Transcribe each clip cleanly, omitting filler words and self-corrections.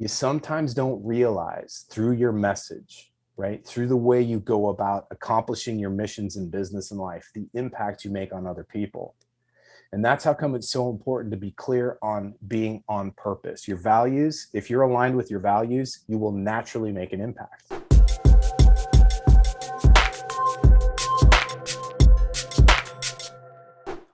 You sometimes don't realize through your message, right? Through the way you go about accomplishing your missions in business and life, the impact you make on other people. And that's how come it's so important to be clear on being on purpose. Your values, if you're aligned with your values, you will naturally make an impact.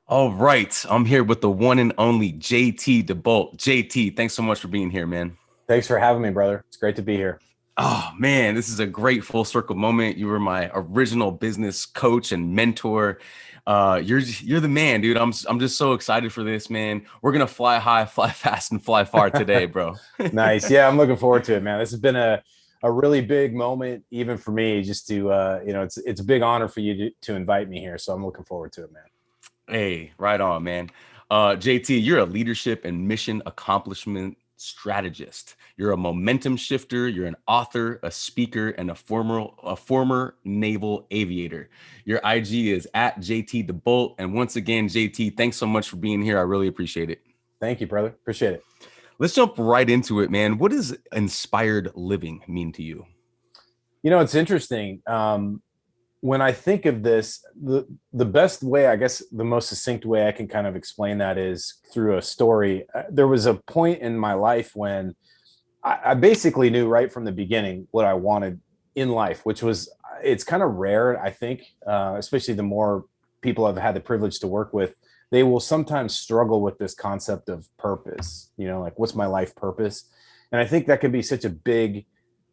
All right, I'm here with the one and only JT DeBolt. JT, thanks so much for being here, man. Thanks for having me, brother. It's great to be here. Oh man, this is a great full circle moment. You were my original business coach and mentor. You're the man, dude. I'm just so excited for this, man. We're gonna fly high, fly fast, and fly far today, bro. Nice. Yeah, I'm looking forward to it, man. This has been a really big moment, even for me, just to it's a big honor for you to invite me here. So I'm looking forward to it, man. Hey, right on, man. JT, you're a leadership and mission accomplishment strategist. You're a momentum shifter. You're an author, a speaker, and a former naval aviator. Your IG is at JT DeBolt. And once again, JT, thanks so much for being here. I really appreciate it. Thank you, brother. Appreciate it. Let's jump right into it, man. What does inspired living mean to you? It's interesting. When I think of this, the best way, I guess, the most succinct way I can kind of explain that is through a story. There was a point in my life when I basically knew right from the beginning what I wanted in life, which was it's kind of rare, I think, especially the more people I've had the privilege to work with. They will sometimes struggle with this concept of purpose. Like what's my life purpose? And I think that can be such a big,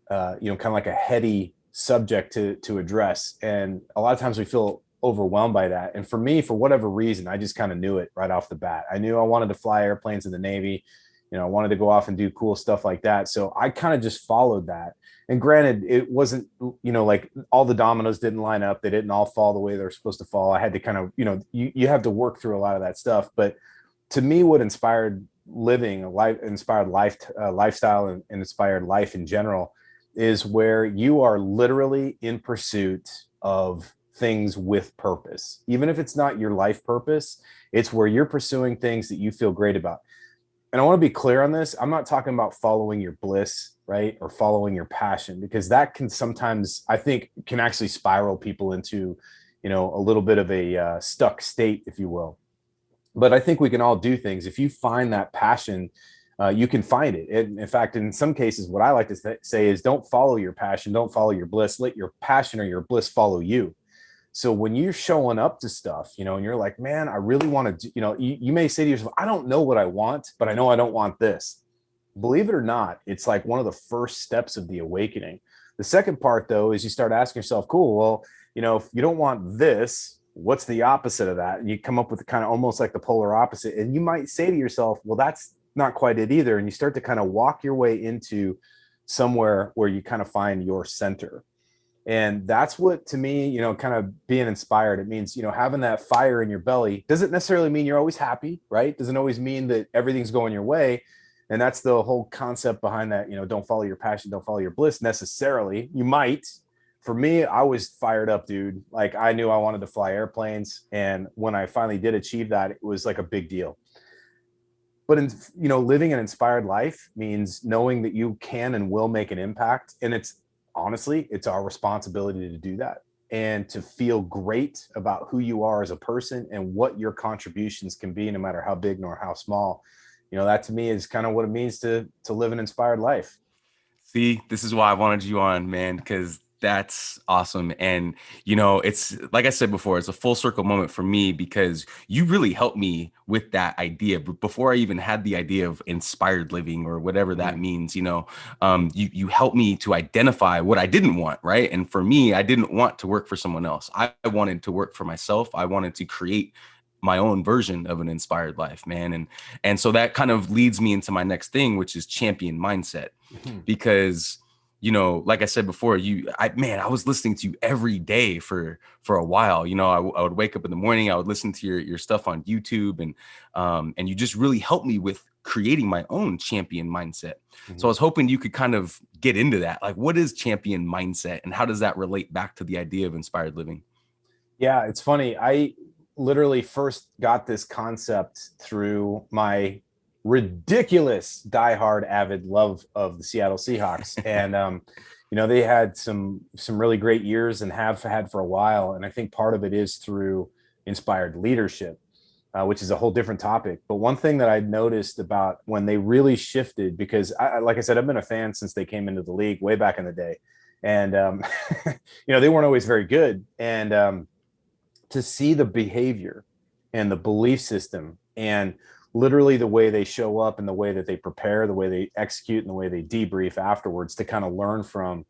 kind of like a heady subject to address. And a lot of times we feel overwhelmed by that. And for me, for whatever reason, I just kind of knew it right off the bat. I knew I wanted to fly airplanes in the Navy. I wanted to go off and do cool stuff like that. So I kind of just followed that. And granted, it wasn't, like all the dominoes didn't line up. They didn't all fall the way they're supposed to fall. I had to kind of, you have to work through a lot of that stuff. But to me, what inspired living a life, inspired life, lifestyle, and inspired life in general is where you are literally in pursuit of things with purpose. Even if it's not your life purpose, it's where you're pursuing things that you feel great about. And I want to be clear on this. I'm not talking about following your bliss, right? Or following your passion, because that can sometimes, I think, can actually spiral people into, a little bit of a stuck state, if you will. But I think we can all do things. If you find that passion, you can find it. And in fact, in some cases, what I like to say is don't follow your passion, don't follow your bliss, let your passion or your bliss follow you. So when you're showing up to stuff, and you're like, man, I really want to, you may say to yourself, I don't know what I want, but I know I don't want this. Believe it or not, it's like one of the first steps of the awakening. The second part, though, is you start asking yourself, cool, well, if you don't want this, what's the opposite of that? And you come up with kind of almost like the polar opposite. And you might say to yourself, well, that's not quite it either. And you start to kind of walk your way into somewhere where you kind of find your center. And that's what, to me, kind of being inspired, it means, having that fire in your belly doesn't necessarily mean you're always happy, right? Doesn't always mean that everything's going your way. And that's the whole concept behind that, don't follow your passion, don't follow your bliss necessarily. You might. For me, I was fired up, dude. Like I knew I wanted to fly airplanes. And when I finally did achieve that, it was like a big deal. But living an inspired life means knowing that you can and will make an impact. And it's our responsibility to do that and to feel great about who you are as a person and what your contributions can be, no matter how big nor how small. That to me is kind of what it means to live an inspired life. See, this is why I wanted you on, man, because that's awesome. And, it's like I said before, it's a full circle moment for me because you really helped me with that idea. But before I even had the idea of inspired living or whatever that means, you helped me to identify what I didn't want. Right. And for me, I didn't want to work for someone else. I wanted to work for myself. I wanted to create my own version of an inspired life, man. And so that kind of leads me into my next thing, which is champion mindset. Because like I said before, I was listening to you every day for a while. I would wake up in the morning, I would listen to your stuff on YouTube, and you just really helped me with creating my own champion mindset. So I was hoping you could kind of get into that. Like, what is champion mindset and how does that relate back to the idea of inspired living? Yeah, it's funny. I literally first got this concept through my ridiculous diehard avid love of the Seattle Seahawks. And they had some really great years and have had for a while. And I think part of it is through inspired leadership, which is a whole different topic. But one thing that I noticed about when they really shifted, because like I said, I've been a fan since they came into the league way back in the day. And, they weren't always very good. And to see the behavior and the belief system and literally the way they show up and the way that they prepare, the way they execute and the way they debrief afterwards to kind of learn from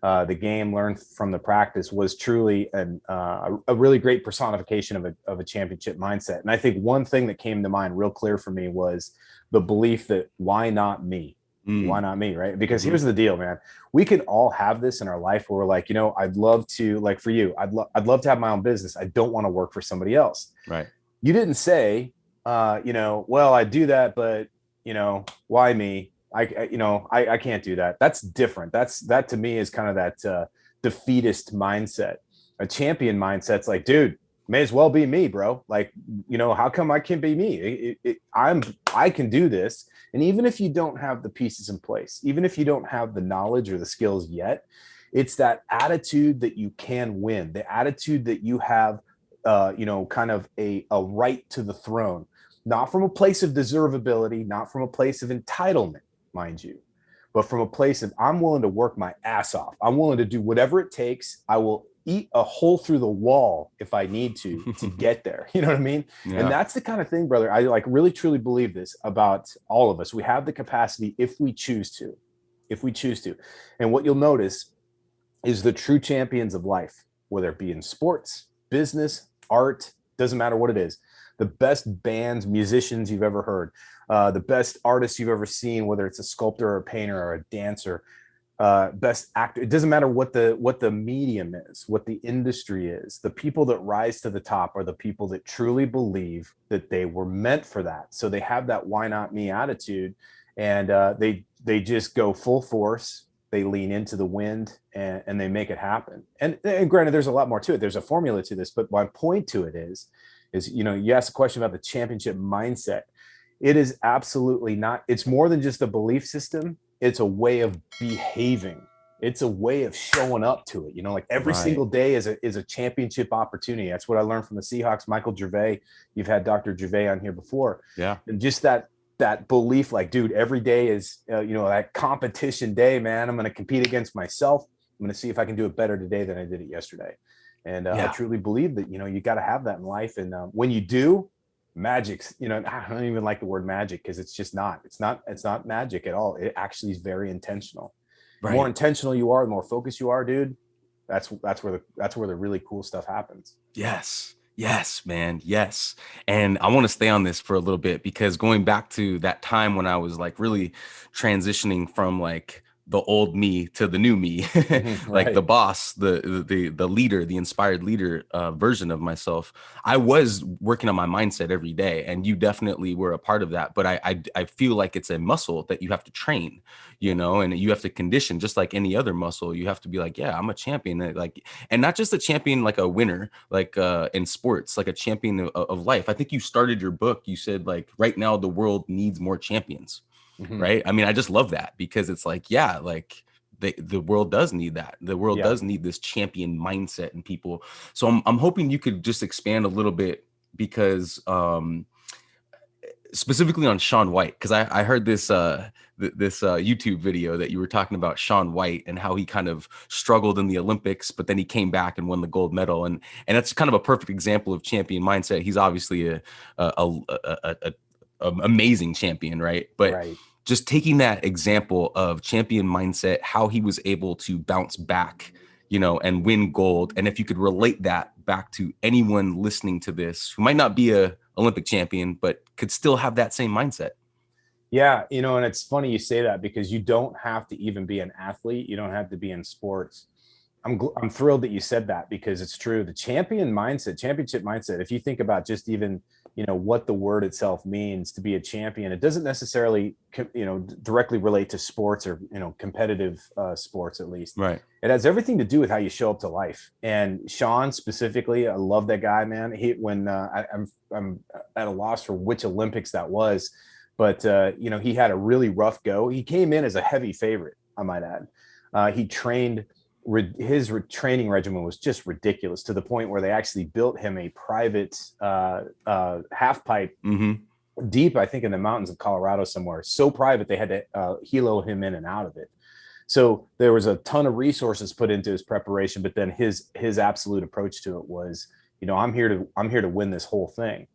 the game, learn from the practice was truly a really great personification of a championship mindset. And I think one thing that came to mind real clear for me was the belief that why not me? Why not me? Right. Because here's the deal, man. We can all have this in our life where we're like, I'd love to, like for you, I'd love to have my own business. I don't want to work for somebody else. Right. You didn't say, well, I do that, but why me? I can't do that. That's different. That to me is kind of that defeatist mindset. A champion mindset's like, dude, may as well be me, bro. Like, how come I can't be me? I can do this. And even if you don't have the pieces in place, even if you don't have the knowledge or the skills yet, it's that attitude that you can win, the attitude that you have, kind of a right to the throne, not from a place of deservability, not from a place of entitlement, mind you, but from a place of I'm willing to work my ass off. I'm willing to do whatever it takes. I will eat a hole through the wall if I need to get there. You know what I mean? Yeah. And that's the kind of thing, brother. I really truly believe this about all of us. We have the capacity if we choose to. And what you'll notice is the true champions of life, whether it be in sports, business, art, doesn't matter what it is. The best bands, musicians you've ever heard, the best artists you've ever seen, whether it's a sculptor or a painter or a dancer, best actor. It doesn't matter what the medium is, what the industry is. The people that rise to the top are the people that truly believe that they were meant for that. So they have that why not me attitude, and they just go full force. They lean into the wind and they make it happen. And granted, there's a lot more to it. There's a formula to this, but my point to it is, you asked a question about the championship mindset. It is absolutely not. It's more than just a belief system. It's a way of behaving. It's a way of showing up to it. Like every single day is a championship opportunity. That's what I learned from the Seahawks. Michael Gervais, you've had Dr. Gervais on here before. Yeah. And just that belief, like, dude, every day is, that competition day, man. I'm going to compete against myself. I'm going to see if I can do it better today than I did it yesterday. And I truly believe that, you got to have that in life. And when you do, magic's, I don't even like the word magic because it's just not. It's not magic at all. It actually is very intentional. Right. The more intentional you are, the more focused you are, dude. That's where the really cool stuff happens. Yes, man. Yes. And I want to stay on this for a little bit because going back to that time when I was like really transitioning from like the old me to the new me, like the boss, the leader, the inspired leader version of myself. I was working on my mindset every day, and you definitely were a part of that. But I feel like it's a muscle that you have to train, and you have to condition just like any other muscle. You have to be like, yeah, I'm a champion, like, and not just a champion, like a winner, like in sports, like a champion of life. I think you started your book. You said like right now the world needs more champions. Right. I mean, I just love that because it's like, yeah, like the world does need that. The world does need this champion mindset in people. So I'm hoping you could just expand a little bit because specifically on Shaun White, because I heard this YouTube video that you were talking about Shaun White and how he kind of struggled in the Olympics, but then he came back and won the gold medal. And that's kind of a perfect example of champion mindset. He's obviously a amazing champion, right? But just taking that example of champion mindset, how he was able to bounce back, and win gold. And if you could relate that back to anyone listening to this who might not be a Olympic champion, but could still have that same mindset. Yeah. And it's funny you say that because you don't have to even be an athlete. You don't have to be in sports. I'm thrilled that you said that because it's true. The championship mindset, if you think about just even, what the word itself means to be a champion, it doesn't necessarily, directly relate to sports or, competitive sports, at least. Right. It has everything to do with how you show up to life. And Shaun specifically, I love that guy, man. I'm at a loss for which Olympics that was, but he had a really rough go. He came in as a heavy favorite, I might add. He trained, his training regimen was just ridiculous, to the point where they actually built him a private half pipe deep, I think in the mountains of Colorado somewhere, so private they had to helo him in and out of it. So there was a ton of resources put into his preparation, but then his absolute approach to it was, I'm here to win this whole thing.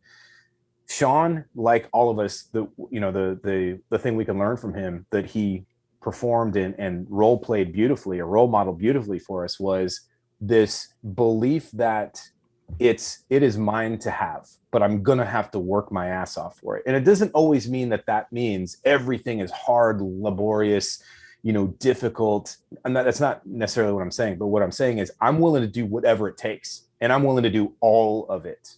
Sean, like all of us, the thing we can learn from him that he performed and role played beautifully, or role modeled beautifully for us, was this belief that it is mine to have, but I'm gonna have to work my ass off for it. And it doesn't always mean that means everything is hard, laborious, difficult. And that's not necessarily what I'm saying, but what I'm saying is I'm willing to do whatever it takes, and I'm willing to do all of it.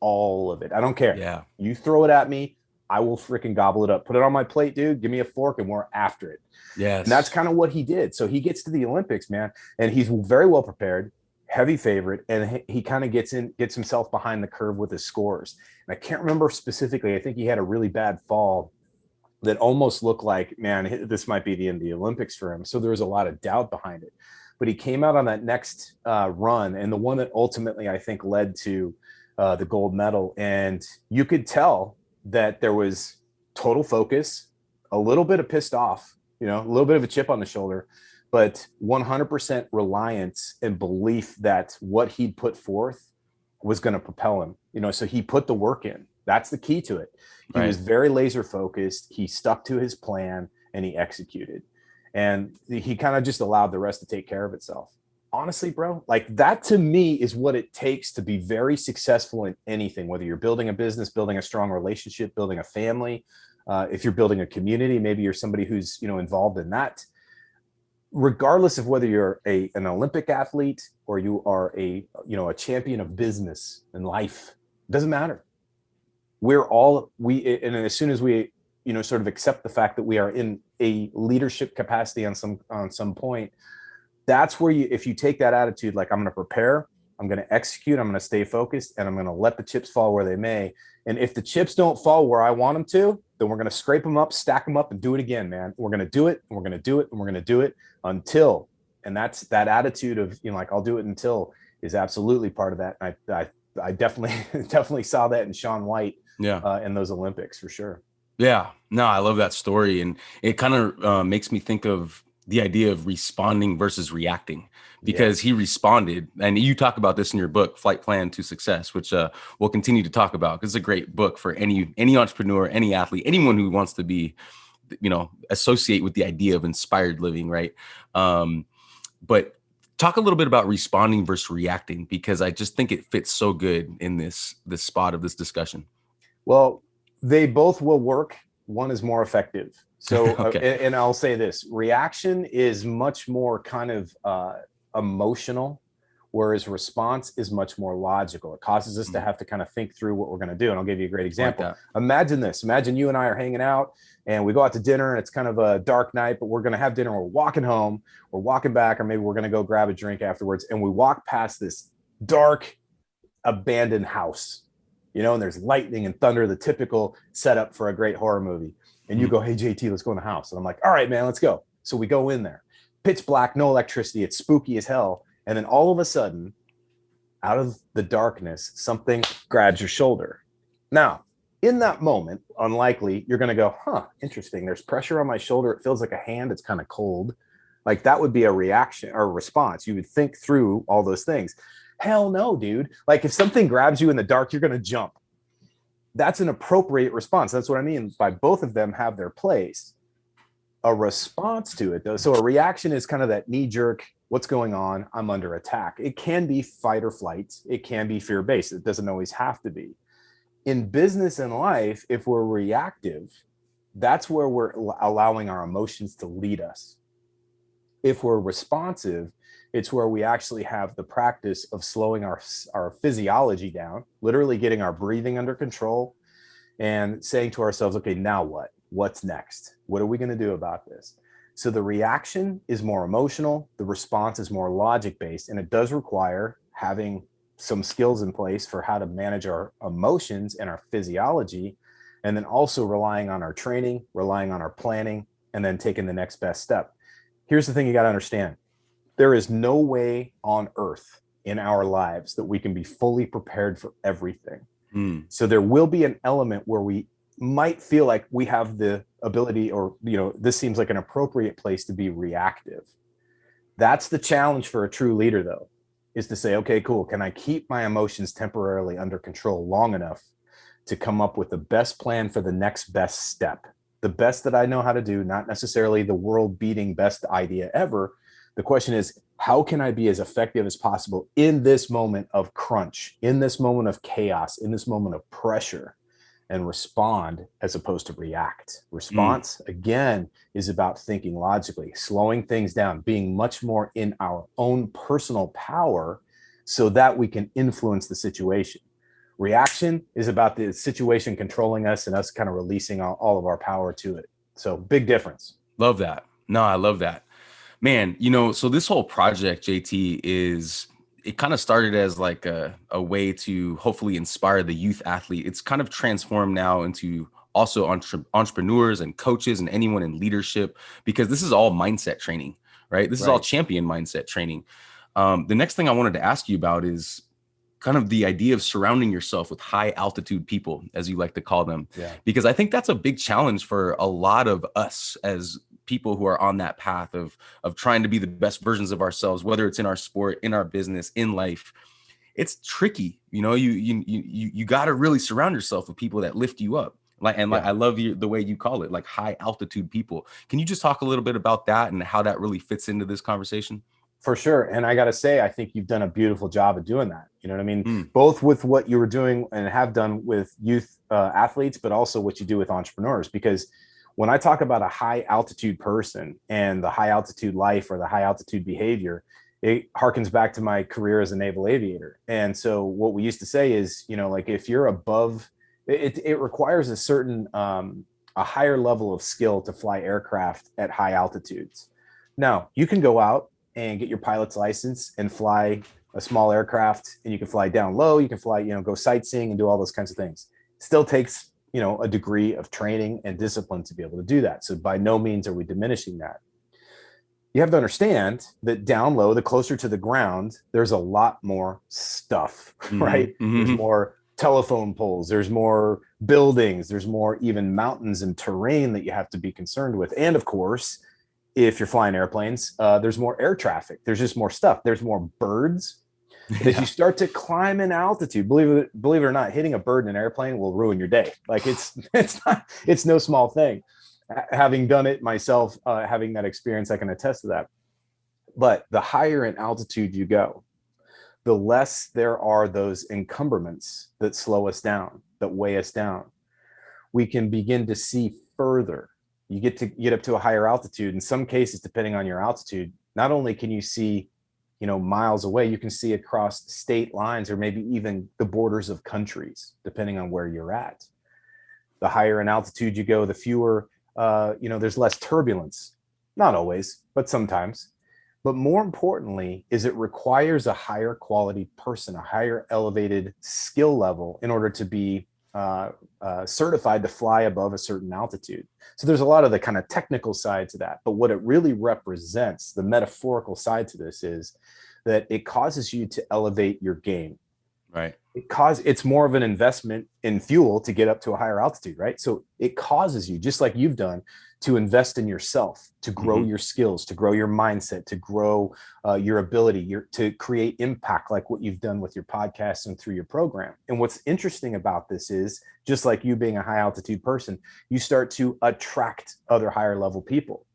I don't care. Yeah. You throw it at me, I will freaking gobble it up. Put it on my plate, dude. Give me a fork and we're after it. Yes. And that's kind of what he did. So he gets to the Olympics, man, and he's very well prepared, heavy favorite, and he kind of gets himself behind the curve with his scores. And I can't remember specifically. I think he had a really bad fall that almost looked like, man, this might be the end of the Olympics for him. So there was a lot of doubt behind it. But he came out on that next run, and the one that ultimately I think led to the gold medal. And you could tell that there was total focus, a little bit of pissed off, a little bit of a chip on the shoulder, but 100% reliance and belief that what he'd put forth was going to propel him. So he put the work in. That's the key to it. He was very laser focused. He stuck to his plan and he executed. And he kind of just allowed the rest to take care of itself. Honestly, bro, like that to me is what it takes to be very successful in anything, whether you're building a business, building a strong relationship, building a family. If you're building a community, maybe you're somebody who's, involved in that. Regardless of whether you're an Olympic athlete or you are a champion of business and life, it doesn't matter. And as soon as we, sort of accept the fact that we are in a leadership capacity on some point, that's where if you take that attitude, like I'm going to prepare, I'm going to execute, I'm going to stay focused, and I'm going to let the chips fall where they may. And if the chips don't fall where I want them to, then we're going to scrape them up, stack them up, and do it again, man. We're going to do it, and we're going to do it, and we're going to do it until, and that's that attitude of, like, I'll do it until is absolutely part of that. And I definitely saw that in Shaun White in those Olympics for sure. Yeah, no, I love that story. And it kind of makes me think of the idea of responding versus reacting, because he responded. And you talk about this in your book, Flight Plan to Success, which we'll continue to talk about, because it's a great book for any entrepreneur, any athlete, anyone who wants to be, associate with the idea of inspired living, right? But talk a little bit about responding versus reacting, because I just think it fits so good in this spot of this discussion. Well, they both will work. One is more effective. So, and I'll say this, reaction is much more kind of emotional, whereas response is much more logical. It causes us to have to kind of think through what we're going to do. And I'll give you a great example. Like Imagine this. Imagine you and I are hanging out and we go out to dinner and it's kind of a dark night, but we're going to have dinner. We're walking home, we're walking back, or maybe we're going to go grab a drink afterwards. And we walk past this dark, abandoned house, and there's lightning and thunder, the typical setup for a great horror movie. And you go, hey, JT, let's go in the house. And I'm like, all right, man, let's go. So we go in there, pitch black, no electricity. It's spooky as hell. And then all of a sudden, out of the darkness, something grabs your shoulder. Now, in that moment, unlikely, you're going to go, interesting. There's pressure on my shoulder. It feels like a hand. It's kind of cold. Like that would be a reaction or a response. You would think through all those things. Hell no, dude. Like if something grabs you in the dark, you're going to jump. That's an appropriate response. That's what I mean by both of them have their place. A response to it, though. So a reaction is kind of that knee jerk, what's going on? I'm under attack. It can be fight or flight. It can be fear-based. It doesn't always have to be. In business and life, if we're reactive, that's where we're allowing our emotions to lead us. If we're responsive, it's where we actually have the practice of slowing our physiology down, literally getting our breathing under control and saying to ourselves, okay, now what? What's next? What are we going to do about this? So the reaction is more emotional. The response is more logic-based, and it does require having some skills in place for how to manage our emotions and our physiology. and then also relying on our training, relying on our planning, and then taking the next best step. Here's the thing you got to understand. There is no way on earth in our lives that we can be fully prepared for everything. So there will be an element where we might feel like we have the ability, or, this seems like an appropriate place to be reactive. That's the challenge for a true leader, though, is to say, okay, cool. Can I keep my emotions temporarily under control long enough to come up with the best plan for the next best step? The best that I know how to do, not necessarily the world beating best idea ever. The question is, how can I be as effective as possible in this moment of crunch, in this moment of chaos, in this moment of pressure, and respond as opposed to react? Response, again, is about thinking logically, slowing things down, being much more in our own personal power so that we can influence the situation. Reaction is about the situation controlling us and us kind of releasing all of our power to it. So big difference. Love that. No, I love that. Man, so this whole project, JT, it kind of started as like a way to hopefully inspire the youth athlete. It's kind of transformed now into also entrepreneurs and coaches and anyone in leadership, because this is all mindset training, right? This is all champion mindset training. The next thing I wanted to ask you about is kind of the idea of surrounding yourself with high altitude people, as you like to call them, because I think that's a big challenge for a lot of us as people who are on that path of trying to be the best versions of ourselves, whether it's in our sport, in our business, in life. It's tricky. You got to really surround yourself with people that lift you up. I love the way you call it, like high altitude people. Can you just talk a little bit about that and how that really fits into this conversation? For sure. And I got to say, I think you've done a beautiful job of doing that. You know what I mean? Both with what you were doing and have done with youth athletes, but also what you do with entrepreneurs. Because when I talk about a high altitude person and the high altitude life or the high altitude behavior, it harkens back to my career as a naval aviator. And so what we used to say is, like if you're above, it requires a certain, a higher level of skill to fly aircraft at high altitudes. Now, you can go out and get your pilot's license and fly a small aircraft, and you can fly down low, you can fly, go sightseeing and do all those kinds of things. Still takes, a degree of training and discipline to be able to do that. So by no means are we diminishing that. You have to understand that down low, the closer to the ground, there's a lot more stuff, right? There's more telephone poles, there's more buildings, there's more even mountains and terrain that you have to be concerned with. And of course, if you're flying airplanes, there's more air traffic. There's just more stuff. There's more birds. But as you start to climb in altitude, believe it or not, hitting a bird in an airplane will ruin your day. Like it's no small thing. Having done it myself, having that experience, I can attest to that. But the higher in altitude you go, the less there are those encumbrments that slow us down, that weigh us down. We can begin to see further. You get up to a higher altitude. In some cases, depending on your altitude, not only can you see, miles away, you can see across state lines or maybe even the borders of countries, depending on where you're at. The higher in altitude you go, the fewer, there's less turbulence. Not always, but sometimes. But more importantly is it requires a higher quality person, a higher elevated skill level in order to be certified to fly above a certain altitude. So there's a lot of the kind of technical side to that. But what it really represents, the metaphorical side to this, is that it causes you to elevate your game. Right. It's more of an investment in fuel to get up to a higher altitude, right? So it causes you, just like you've done, to invest in yourself, to grow your skills, to grow your mindset, to grow your ability, to create impact, like what you've done with your podcast and through your program. And what's interesting about this is, just like you being a high altitude person, you start to attract other higher level people.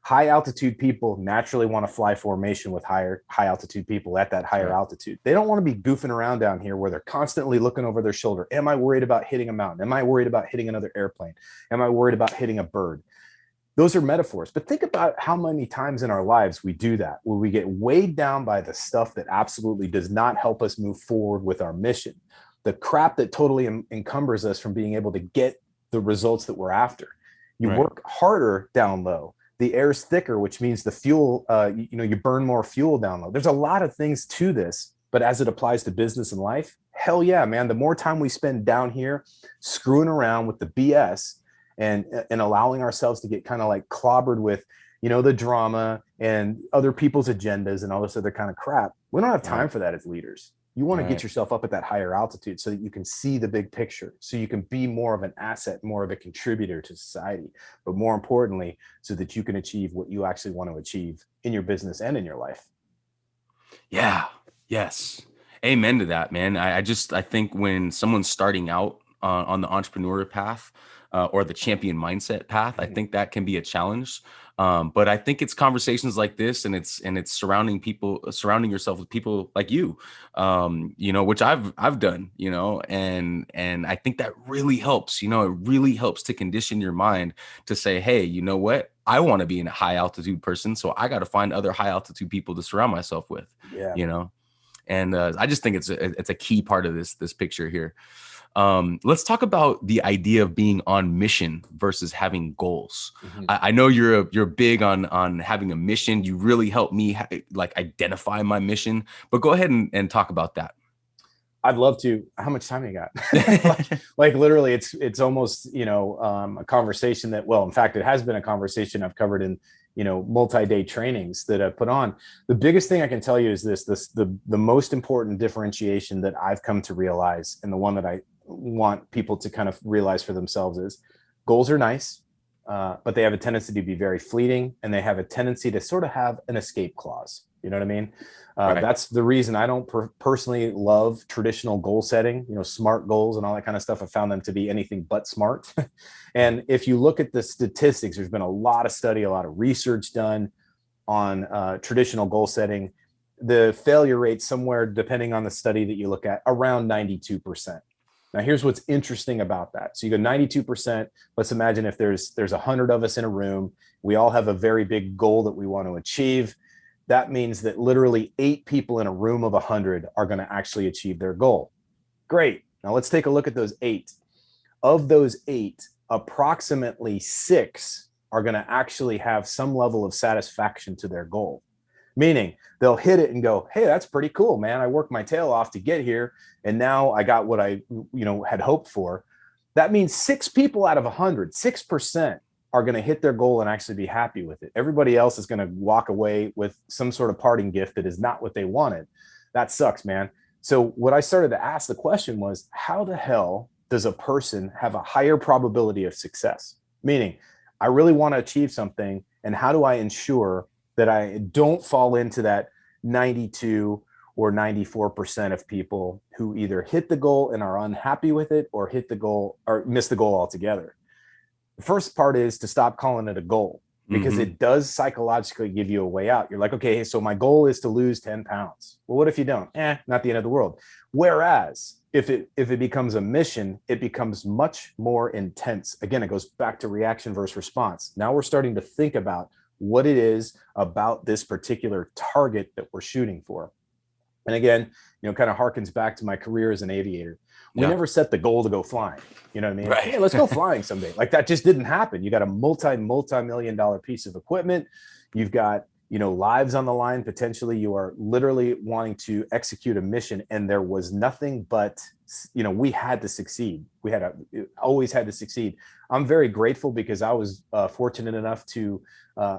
High altitude people naturally want to fly formation with high altitude people at that higher altitude. They don't want to be goofing around down here where they're constantly looking over their shoulder. Am I worried about hitting a mountain? Am I worried about hitting another airplane? Am I worried about hitting a bird? Those are metaphors. But think about how many times in our lives we do that, where we get weighed down by the stuff that absolutely does not help us move forward with our mission. The crap that totally encumbers us from being able to get the results that we're after. You work harder down low. The air's thicker, which means the fuel, you burn more fuel down low. There's a lot of things to this, but as it applies to business and life, hell yeah, man. The more time we spend down here screwing around with the BS and allowing ourselves to get kind of like clobbered with, the drama and other people's agendas and all this other kind of crap. We don't have time for that as leaders. You want to get yourself up at that higher altitude so that you can see the big picture, so you can be more of an asset, more of a contributor to society, but more importantly, so that you can achieve what you actually want to achieve in your business and in your life. Yeah. Yes. Amen to that, man. I think when someone's starting out on the entrepreneur path or the champion mindset path, I think that can be a challenge. But I think it's conversations like this, and it's surrounding yourself with people like you, which I've done, and I think that really helps. It really helps to condition your mind to say, hey, you know what? I want to be a high altitude person, so I got to find other high altitude people to surround myself with. Yeah. And I just think it's a key part of this picture here. Let's talk about the idea of being on mission versus having goals. I know you're big on having a mission. You really helped me identify my mission, but go ahead and talk about that. I'd love to. How much time you got? like literally it's almost, a conversation that, well, in fact, it has been a conversation I've covered in, multi-day trainings that I've put on. The biggest thing I can tell you is the most important differentiation that I've come to realize, and the one that I want people to kind of realize for themselves, is goals are nice, but they have a tendency to be very fleeting, and they have a tendency to sort of have an escape clause. You know what I mean? Right. That's the reason I don't personally love traditional goal setting, SMART goals and all that kind of stuff. I found them to be anything but smart. And if you look at the statistics, there's been a lot of study, a lot of research done on traditional goal setting. The failure rate somewhere, depending on the study that you look at, around 92%. Now, here's what's interesting about that. So you go 92%. Let's imagine if there's 100 of us in a room. We all have a very big goal that we want to achieve. That means that literally 8 people in a room of 100 are going to actually achieve their goal. Great. Now let's take a look at those 8. Of those 8, approximately 6 are going to actually have some level of satisfaction to their goal. Meaning they'll hit it and go, hey, that's pretty cool, man. I worked my tail off to get here, and now I got what I had hoped for. That means 6 people out of 100, 6%, are going to hit their goal and actually be happy with it. Everybody else is going to walk away with some sort of parting gift that is not what they wanted. That sucks, man. So what I started to ask the question was, how the hell does a person have a higher probability of success? Meaning, I really want to achieve something, and how do I ensure that I don't fall into that 92 or 94% of people who either hit the goal and are unhappy with it, or hit the goal or miss the goal altogether? The first part is to stop calling it a goal, because it does psychologically give you a way out. You're like, okay, so my goal is to lose 10 pounds. Well, what if you don't? Not the end of the world. Whereas if it becomes a mission, it becomes much more intense. Again, it goes back to reaction versus response. Now we're starting to think about what it is about this particular target that we're shooting for. And again, kind of harkens back to my career as an aviator. We never set the goal to go flying. You know what I mean? Right. Hey, let's go flying someday. Like, that just didn't happen. You got a multi-million dollar piece of equipment. You've got, lives on the line. Potentially, you are literally wanting to execute a mission. And there was nothing but, we had to succeed. Always had to succeed. I'm very grateful because I was fortunate enough to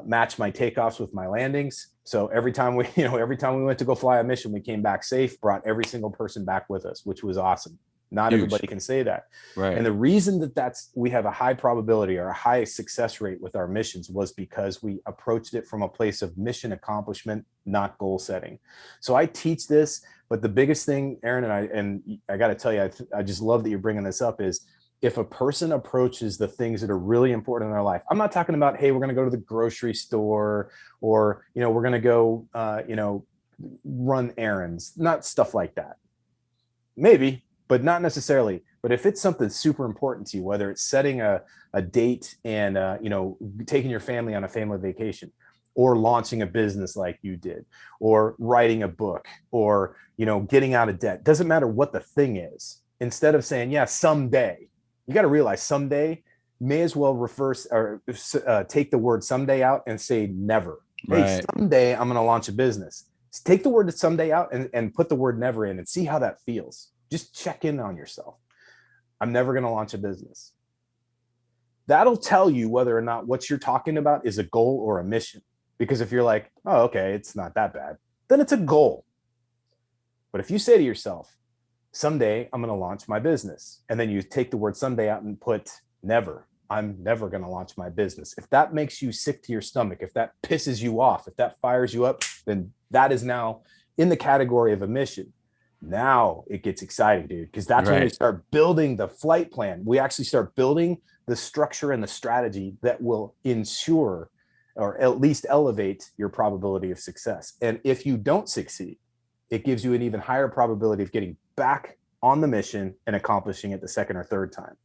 match my takeoffs with my landings. So every time we went to go fly a mission, we came back safe, brought every single person back with us, which was awesome. Not Huge. Everybody can say that. Right. And the reason we have a high probability or a high success rate with our missions was because we approached it from a place of mission accomplishment, not goal setting. So I teach this, but the biggest thing, Aaron, and I got to tell you, I just love that you're bringing this up, is if a person approaches the things that are really important in their life. I'm not talking about, hey, we're going to go to the grocery store, or, we're going to go, run errands, not stuff like that. Maybe, but not necessarily. But if it's something super important to you, whether it's setting a date and, taking your family on a family vacation, or launching a business like you did, or writing a book, or, getting out of debt, doesn't matter what the thing is. Instead of saying, yeah, someday, you got to realize someday may as well reverse or take the word someday out and say never. Right. Hey, someday I'm going to launch a business. Take the word someday out and put the word never in and see how that feels. Just check in on yourself. I'm never going to launch a business. That'll tell you whether or not what you're talking about is a goal or a mission. Because if you're like, oh, okay, it's not that bad, then it's a goal. But if you say to yourself, someday I'm going to launch my business, and then you take the word someday out and put never, I'm never going to launch my business. If that makes you sick to your stomach, if that pisses you off, if that fires you up, then that is now in the category of a mission. Now it gets exciting, dude, because that's when we start building the flight plan. We actually start building the structure and the strategy that will ensure or at least elevate your probability of success. And if you don't succeed, it gives you an even higher probability of getting back on the mission and accomplishing it the second or third time.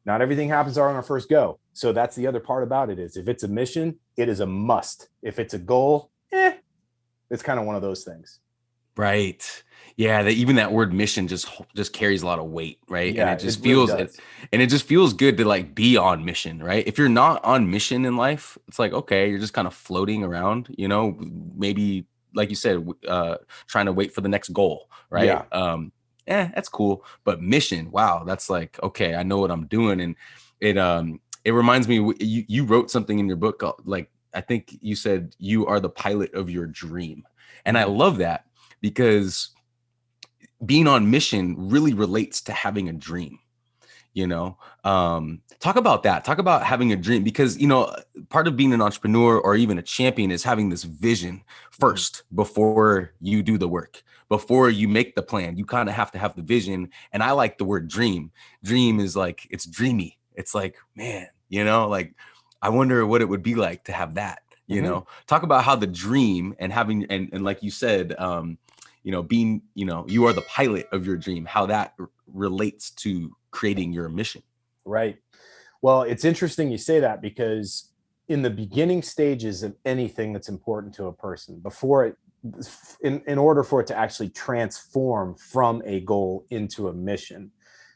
Not everything happens on our first go. So that's the other part about it is if it's a mission, it is a must. If it's a goal, it's kind of one of those things. Right. Yeah. Even that word mission just carries a lot of weight. Right. Yeah, and it just feels, really and it just feels good to like be on mission. Right. If you're not on mission in life, it's like, okay, you're just kind of floating around, maybe like you said, trying to wait for the next goal. Right. Yeah. That's cool. But mission, wow. That's like, okay, I know what I'm doing. And it reminds me, you wrote something in your book, like, I think you said you are the pilot of your dream. And I love that, because being on mission really relates to having a dream. Talk about that. Talk about having a dream, because, part of being an entrepreneur or even a champion is having this vision first before you do the work, before you make the plan. You kind of have to have the vision. And I like the word dream. Dream is like, it's dreamy. It's like, man, like, I wonder what it would be like to have that, talk about how the dream and having, and like you said, being, you are the pilot of your dream, how that relates to creating your mission. Right. Well, it's interesting you say that, because in the beginning stages of anything that's important to a person, before it, in order for it to actually transform from a goal into a mission,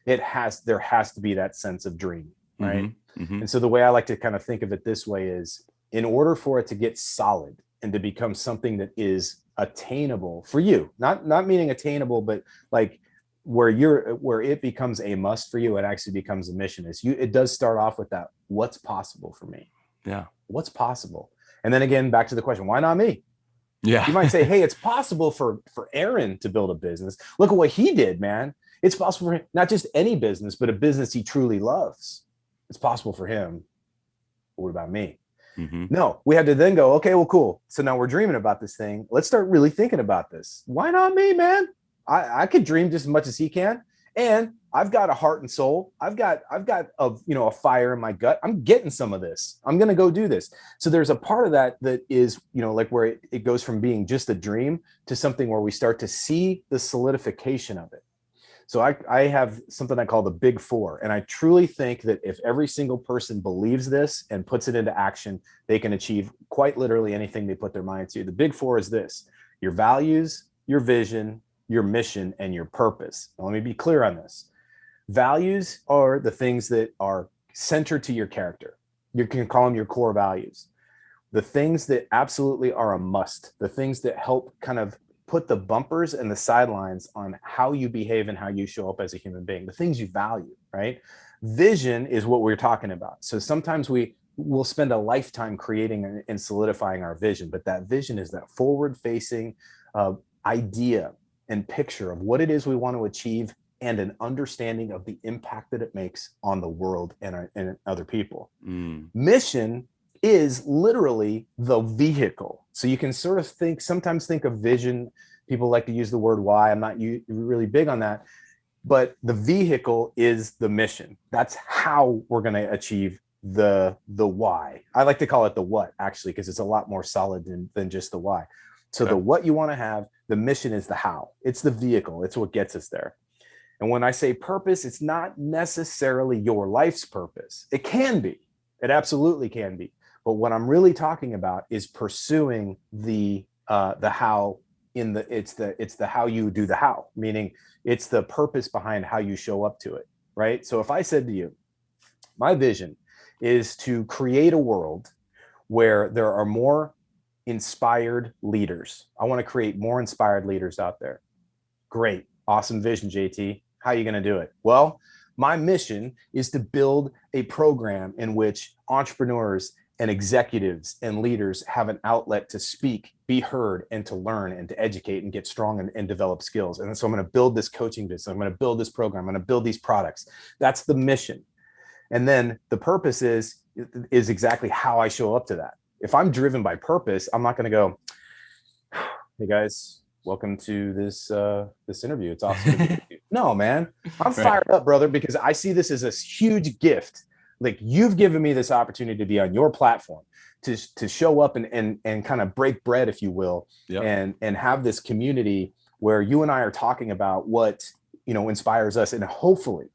there has to be that sense of dream, right? And so the way I like to kind of think of it this way is, in order for it to get solid and to become something that is attainable for you, not meaning attainable, but like where it becomes a must for you, it actually becomes a mission. It does start off with that, what's possible for me? Yeah. What's possible? And then again, back to the question, why not me? Yeah. You might say, hey, it's possible for Aaron to build a business. Look at what he did, man. It's possible for him, not just any business, but a business he truly loves. It's possible for him. What about me? No, we had to then go, okay, well, cool. So now we're dreaming about this thing. Let's start really thinking about this. Why not me, man? I could dream just as much as he can. And I've got a heart and soul. I've got a fire in my gut. I'm getting some of this. I'm going to go do this. So there's a part of that is, like where it goes from being just a dream to something where we start to see the solidification of it. So I have something I call the big four. And I truly think that if every single person believes this and puts it into action, they can achieve quite literally anything they put their mind to. The big four is this: your values, your vision, your mission, and your purpose. Now, let me be clear on this. Values are the things that are centered to your character. You can call them your core values. The things that absolutely are a must, the things that help kind of put the bumpers and the sidelines on how you behave and how you show up as a human being, the things you value, right? Vision is what we're talking about. So sometimes we'll spend a lifetime creating and solidifying our vision, but that vision is that forward-facing idea and picture of what it is we want to achieve, and an understanding of the impact that it makes on the world and other people. Mission is literally the vehicle. So you can sort of sometimes think of vision. People like to use the word why. I'm not really big on that, but the vehicle is the mission. That's how we're going to achieve the why. I like to call it the what, actually, because it's a lot more solid than just the why. So the what you want to have, the mission is the how. It's the vehicle. It's what gets us there. And when I say purpose, it's not necessarily your life's purpose. It can be. It absolutely can be. But what I'm really talking about is pursuing the how it's the how you do the how, meaning it's the purpose behind how you show up to it, right? So if I said to you, my vision is to create a world where there are more inspired leaders. I want to create more inspired leaders out there. Great. Awesome vision, JT. How are you going to do it? Well, my mission is to build a program in which entrepreneurs and executives and leaders have an outlet to speak, be heard, and to learn and to educate and get strong and develop skills. And so I'm going to build this coaching business. I'm going to build this program. I'm going to build these products. That's the mission. And then the purpose is exactly how I show up to that. If I'm driven by purpose, I'm not going to go, hey guys, welcome to this interview. It's awesome to be with you. No, man, I'm fired up, brother, because I see this as a huge gift. Like, you've given me this opportunity to be on your platform, to show up and kind of break bread, if you will, and have this community where you and I are talking about what, inspires us, and hopefully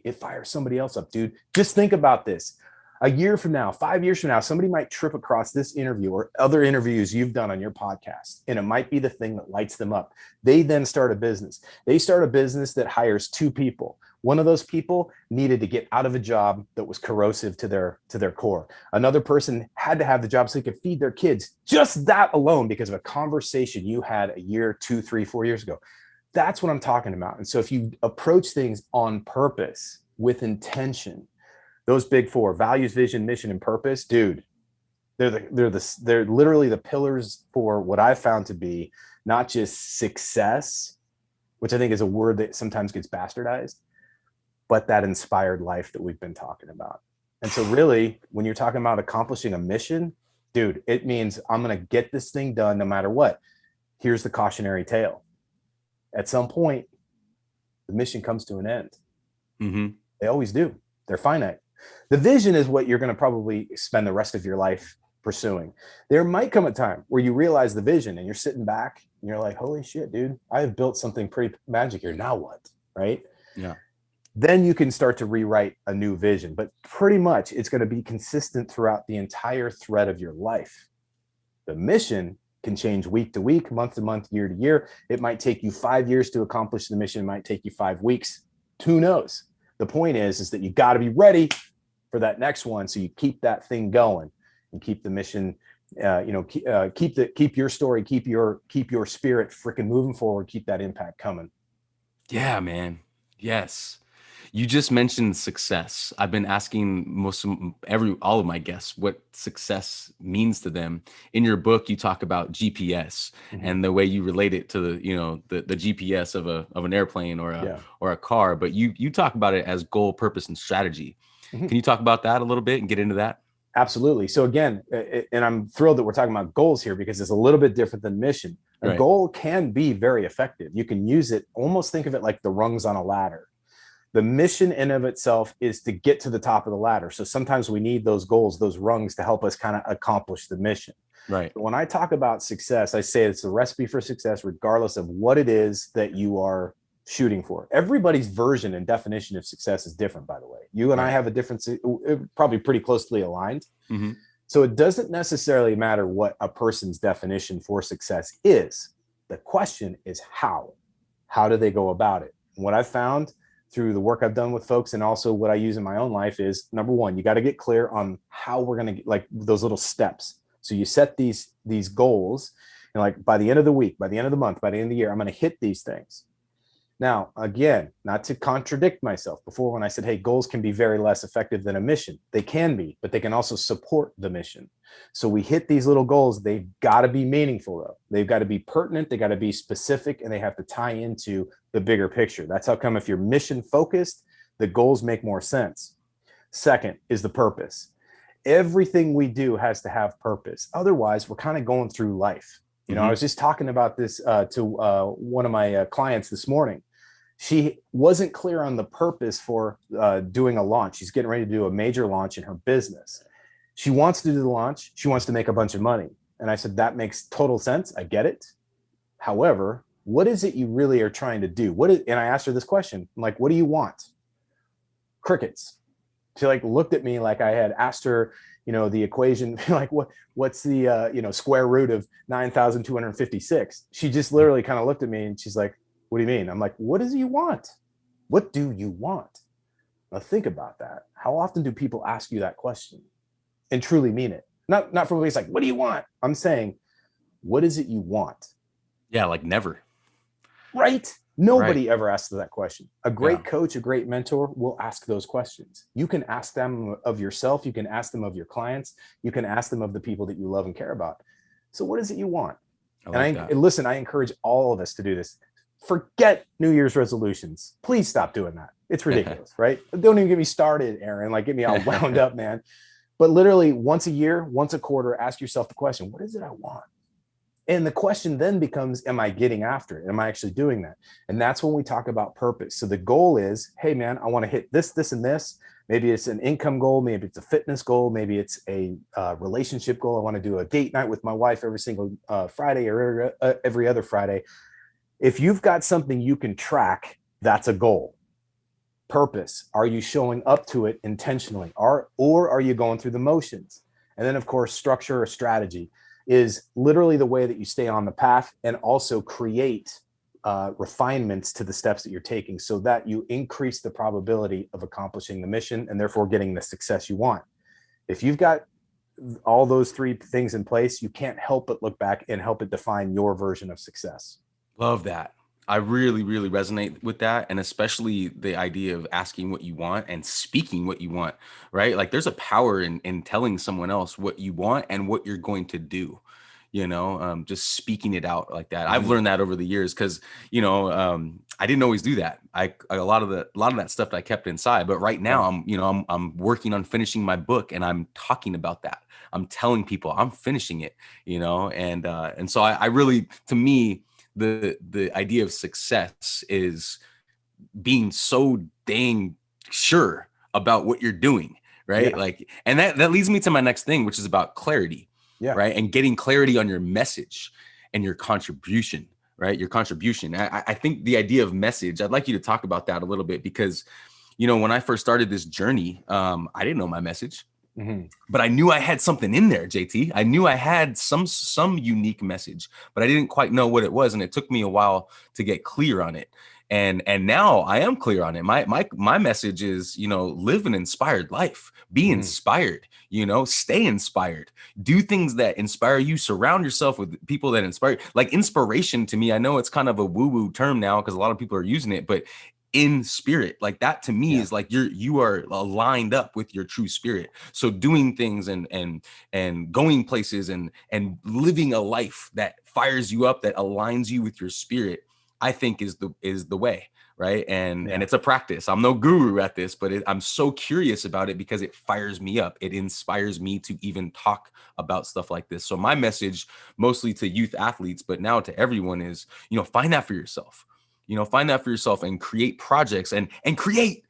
it fires somebody else up, dude. Just think about this. A year from now, 5 years from now, somebody might trip across this interview or other interviews you've done on your podcast, and it might be the thing that lights them up. They then start a business. They start a business that hires 2 people. One of those people needed to get out of a job that was corrosive to their core. Another person had to have the job so they could feed their kids. Just that alone, because of a conversation you had a year, 2, 3, 4 years ago. That's what I'm talking about. And so if you approach things on purpose, with intention, those big 4: values, vision, mission, and purpose, dude, they're literally the pillars for what I've found to be not just success, which I think is a word that sometimes gets bastardized, but that inspired life that we've been talking about. And so really, when you're talking about accomplishing a mission, dude, it means I'm going to get this thing done no matter what. Here's the cautionary tale. At some point, the mission comes to an end. Mm-hmm. They always do. They're finite. The vision is what you're going to probably spend the rest of your life pursuing. There might come a time where you realize the vision and you're sitting back and you're like, holy shit, dude, I have built something pretty magic here. Now what? Right? Yeah. Then you can start to rewrite a new vision, but pretty much it's going to be consistent throughout the entire thread of your life. The mission can change week to week, month to month, year to year. It might take you 5 years to accomplish the mission. It might take you 5 weeks. Who knows? The point is that you got to be ready for that next one. So you keep that thing going and keep the mission, keep your story, keep your spirit freaking moving forward, keep that impact coming. Yeah, man. Yes. You just mentioned success. I've been asking all of my guests what success means to them. In your book, you talk about GPS and the way you relate it to the GPS of an airplane or a car. But you talk about it as goal, purpose, and strategy. Can you talk about that a little bit and get into that? Absolutely. So again, and I'm thrilled that we're talking about goals here, because it's a little bit different than mission. A goal can be very effective. You can use it, almost think of it like the rungs on a ladder. The mission in of itself is to get to the top of the ladder. So sometimes we need those goals, those rungs, to help us kind of accomplish the mission. Right. But when I talk about success, I say it's a recipe for success, regardless of what it is that you are shooting for. Everybody's version and definition of success is different, by the way. You and I have a difference, probably pretty closely aligned. Mm-hmm. So it doesn't necessarily matter what a person's definition for success is. The question is how. How do they go about it? And what I've found through the work I've done with folks, and also what I use in my own life, is number one, you got to get clear on how we're going to, like, those little steps. So you set these goals, and like, by the end of the week, by the end of the month, by the end of the year, I'm going to hit these things. Now, again, not to contradict myself, before when I said, hey, goals can be very less effective than a mission. They can be, but they can also support the mission. So we hit these little goals. They've got to be meaningful, though. They've got to be pertinent. They got to be specific, and they have to tie into the bigger picture. That's how come if you're mission focused, the goals make more sense. Second is the purpose. Everything we do has to have purpose. Otherwise, we're kind of going through life. I was just talking about this to one of my clients this morning. She wasn't clear on the purpose for doing a launch. She's getting ready to do a major launch in her business. She wants to do the launch. She wants to make a bunch of money. And I said, that makes total sense. I get it. However, what is it you really are trying to do? And I asked her this question. I'm like, what do you want? Crickets. She looked at me like I had asked her, the equation, like what's the, square root of 9,256. She just literally kind of looked at me and she's like, what do you mean? I'm like, what do you want? What do you want? Now think about that. How often do people ask you that question and truly mean it? Not from a place like, what do you want? I'm saying, what is it you want? Yeah, like never. Right? Right. Nobody ever asks that question. A Yeah. great coach, a great mentor will ask those questions. You can ask them of yourself. You can ask them of your clients. You can ask them of the people that you love and care about. So what is it you want? I And like that. listen, I encourage all of us to do this. Forget New Year's resolutions. Please stop doing that. It's ridiculous, right? Don't even get me started, Aaron. Like, get me all wound up, man. But literally once a year, once a quarter, ask yourself the question, what is it I want? And the question then becomes, am I getting after it? Am I actually doing that? And that's when we talk about purpose. So the goal is, hey, man, I want to hit this, this, and this. Maybe it's an income goal. Maybe it's a fitness goal. Maybe it's a relationship goal. I want to do a date night with my wife every single Friday or every other Friday. If you've got something you can track, that's a goal. Purpose. Are you showing up to it intentionally? Or are you going through the motions? And then, of course, structure or strategy is literally the way that you stay on the path and also create refinements to the steps that you're taking so that you increase the probability of accomplishing the mission and therefore getting the success you want. If you've got all those three things in place, you can't help but look back and help it define your version of success. Love that. I really, really resonate with that. And especially the idea of asking what you want and speaking what you want, right? Like there's a power in telling someone else what you want and what you're going to do, just speaking it out like that. I've learned that over the years because, I didn't always do that. A lot of that stuff I kept inside, but right now I'm working on finishing my book and I'm talking about that. I'm telling people I'm finishing it, and so I really, to me, the idea of success is being so dang sure about what you're doing, right? Yeah. Like, and that leads me to my next thing, which is about clarity, Yeah. right? And getting clarity on your message and your contribution, right? Your contribution. I think the idea of message, I'd like you to talk about that a little bit because, when I first started this journey, I didn't know my message. But I knew I had something in there, JT. I knew I had some unique message, but I didn't quite know what it was, and it took me a while to get clear on it. And now I am clear on it. My message is, live an inspired life, be inspired, stay inspired, do things that inspire you, surround yourself with people that inspire. Like inspiration to me, I know it's kind of a woo-woo term now because a lot of people are using it, but in spirit, like that to me is like you are lined up with your true spirit. So doing things and going places and living a life that fires you up, that aligns you with your spirit, I think is the way, right? And it's a practice. I'm no guru at this, but I'm so curious about it because it fires me up. It inspires me to even talk about stuff like this. So my message, mostly to youth athletes, but now to everyone, is find that for yourself. Find that for yourself and create projects and create.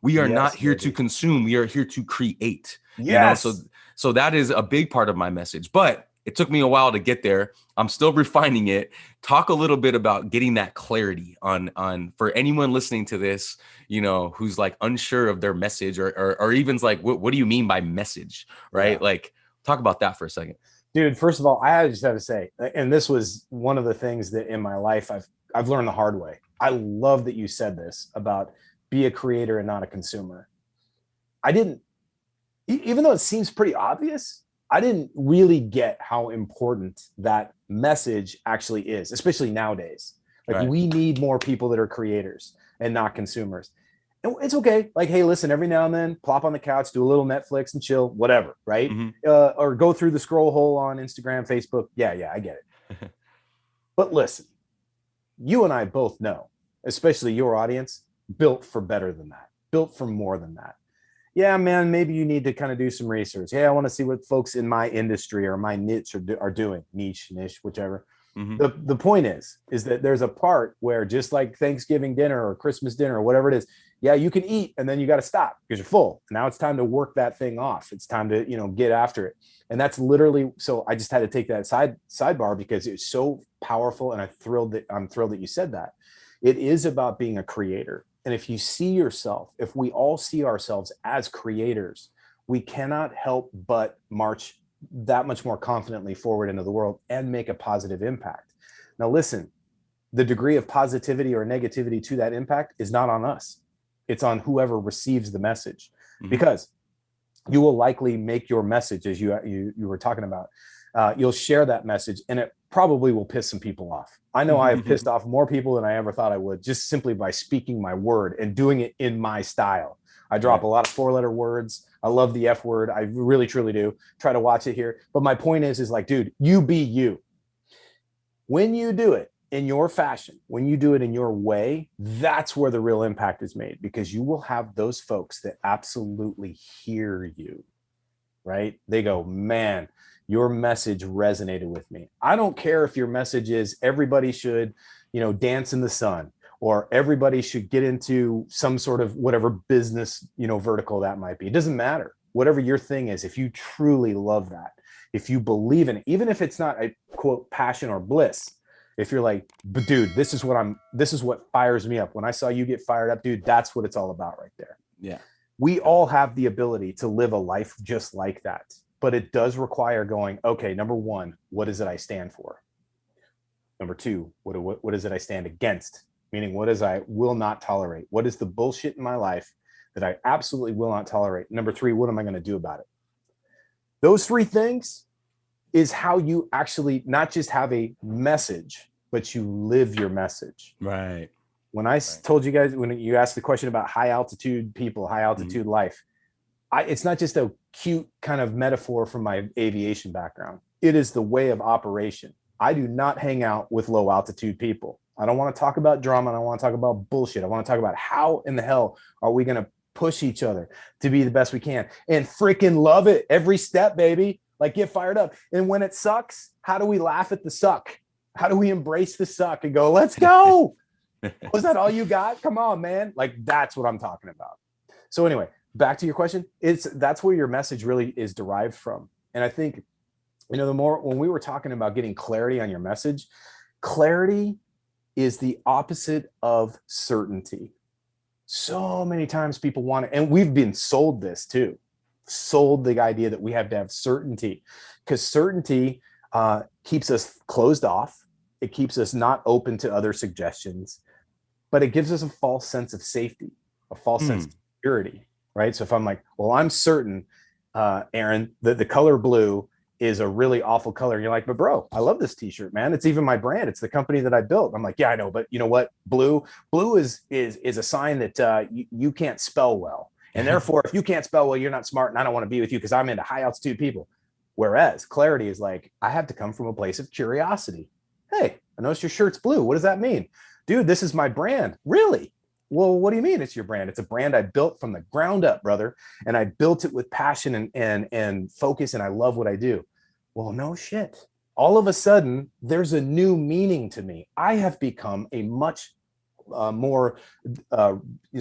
We are not here to consume. We are here to create. Yes. So that is a big part of my message, but it took me a while to get there. I'm still refining it. Talk a little bit about getting that clarity on for anyone listening to this, who's like unsure of their message or even like, what do you mean by message? Right. Yeah. Like talk about that for a second. Dude, first of all, I just have to say, and this was one of the things that in my life I've learned the hard way. I love that you said this about be a creator and not a consumer. I didn't, even though it seems pretty obvious, I didn't really get how important that message actually is, especially nowadays. Like we need more people that are creators and not consumers. And it's okay. Like, hey, listen, every now and then, plop on the couch, do a little Netflix and chill, whatever, right? Or go through the scroll hole on Instagram, Facebook. Yeah, I get it. But listen, you and I both know, especially your audience, built for better than that, built for more than that. Yeah, man, maybe you need to kind of do some research. Hey, I want to see what folks in my industry or my niche are doing, niche, whichever. The point is that there's a part where just like Thanksgiving dinner or Christmas dinner or whatever it is, yeah, you can eat and then you got to stop because you're full. Now it's time to work that thing off. It's time to, get after it. And that's literally, so I just had to take that sidebar because it's so powerful. And I'm thrilled that you said that. It is about being a creator. And if you see yourself, if we all see ourselves as creators, we cannot help but march that much more confidently forward into the world and make a positive impact. Now, listen, the degree of positivity or negativity to that impact is not on us. It's on whoever receives the message, because you will likely make your message, as you were talking about, you'll share that message, and it probably will piss some people off. I know I have pissed off more people than I ever thought I would, just simply by speaking my word and doing it in my style. I drop a lot of 4-letter words. I love the F word. I really, truly do. Try to watch it here. But my point is like, dude, you be you. When you do it in your fashion, when you do it in your way, that's where the real impact is made, because you will have those folks that absolutely hear you, right? They go, man, your message resonated with me. I don't care if your message is everybody should, dance in the sun, or everybody should get into some sort of whatever business, vertical that might be. It doesn't matter. Whatever your thing is, if you truly love that, if you believe in it, even if it's not a quote passion or bliss, if you're like, but dude, this is what fires me up. When I saw you get fired up, dude, that's what it's all about right there. Yeah. We all have the ability to live a life just like that, but it does require going, okay, number one, what is it I stand for? Number two, what is it I stand against? Meaning, what is I will not tolerate? What is the bullshit in my life that I absolutely will not tolerate? Number three, what am I going to do about it? Those three things is how you actually not just have a message, but you live your message. Right. When I told you guys, when you asked the question about high altitude people, high altitude life, it's not just a cute kind of metaphor from my aviation background. It is the way of operation. I do not hang out with low altitude people. I don't want to talk about drama. I don't want to talk about bullshit. I want to talk about how in the hell are we going to push each other to be the best we can and freaking love it every step, baby. Like, get fired up. And when it sucks, how do we laugh at the suck? How do we embrace the suck and go, let's go? Was that all you got? Come on, man. Like, that's what I'm talking about. So anyway, back to your question. That's where your message really is derived from. And I think, the more, when we were talking about getting clarity on your message, clarity is the opposite of certainty. So many times people want it, and we've been sold this too. Sold the idea that we have to have certainty, because certainty keeps us closed off. It keeps us not open to other suggestions, but it gives us a false sense of safety, a false sense of security, right? So if I'm like, well, I'm certain, Aaron, that the color blue is a really awful color. And you're like, but bro, I love this t-shirt, man. It's even my brand. It's the company that I built. I'm like, yeah, I know, but you know what? Blue is a sign that you can't spell well. And therefore, if you can't spell well, you're not smart, and I don't want to be with you because I'm into high altitude people. Whereas clarity is like, I have to come from a place of curiosity. Hey, I noticed your shirt's blue. What does that mean? Dude, this is my brand. Really? Well, what do you mean it's your brand? It's a brand I built from the ground up, brother. And I built it with passion and focus, and I love what I do. Well, no shit. All of a sudden, there's a new meaning to me. I have become a much more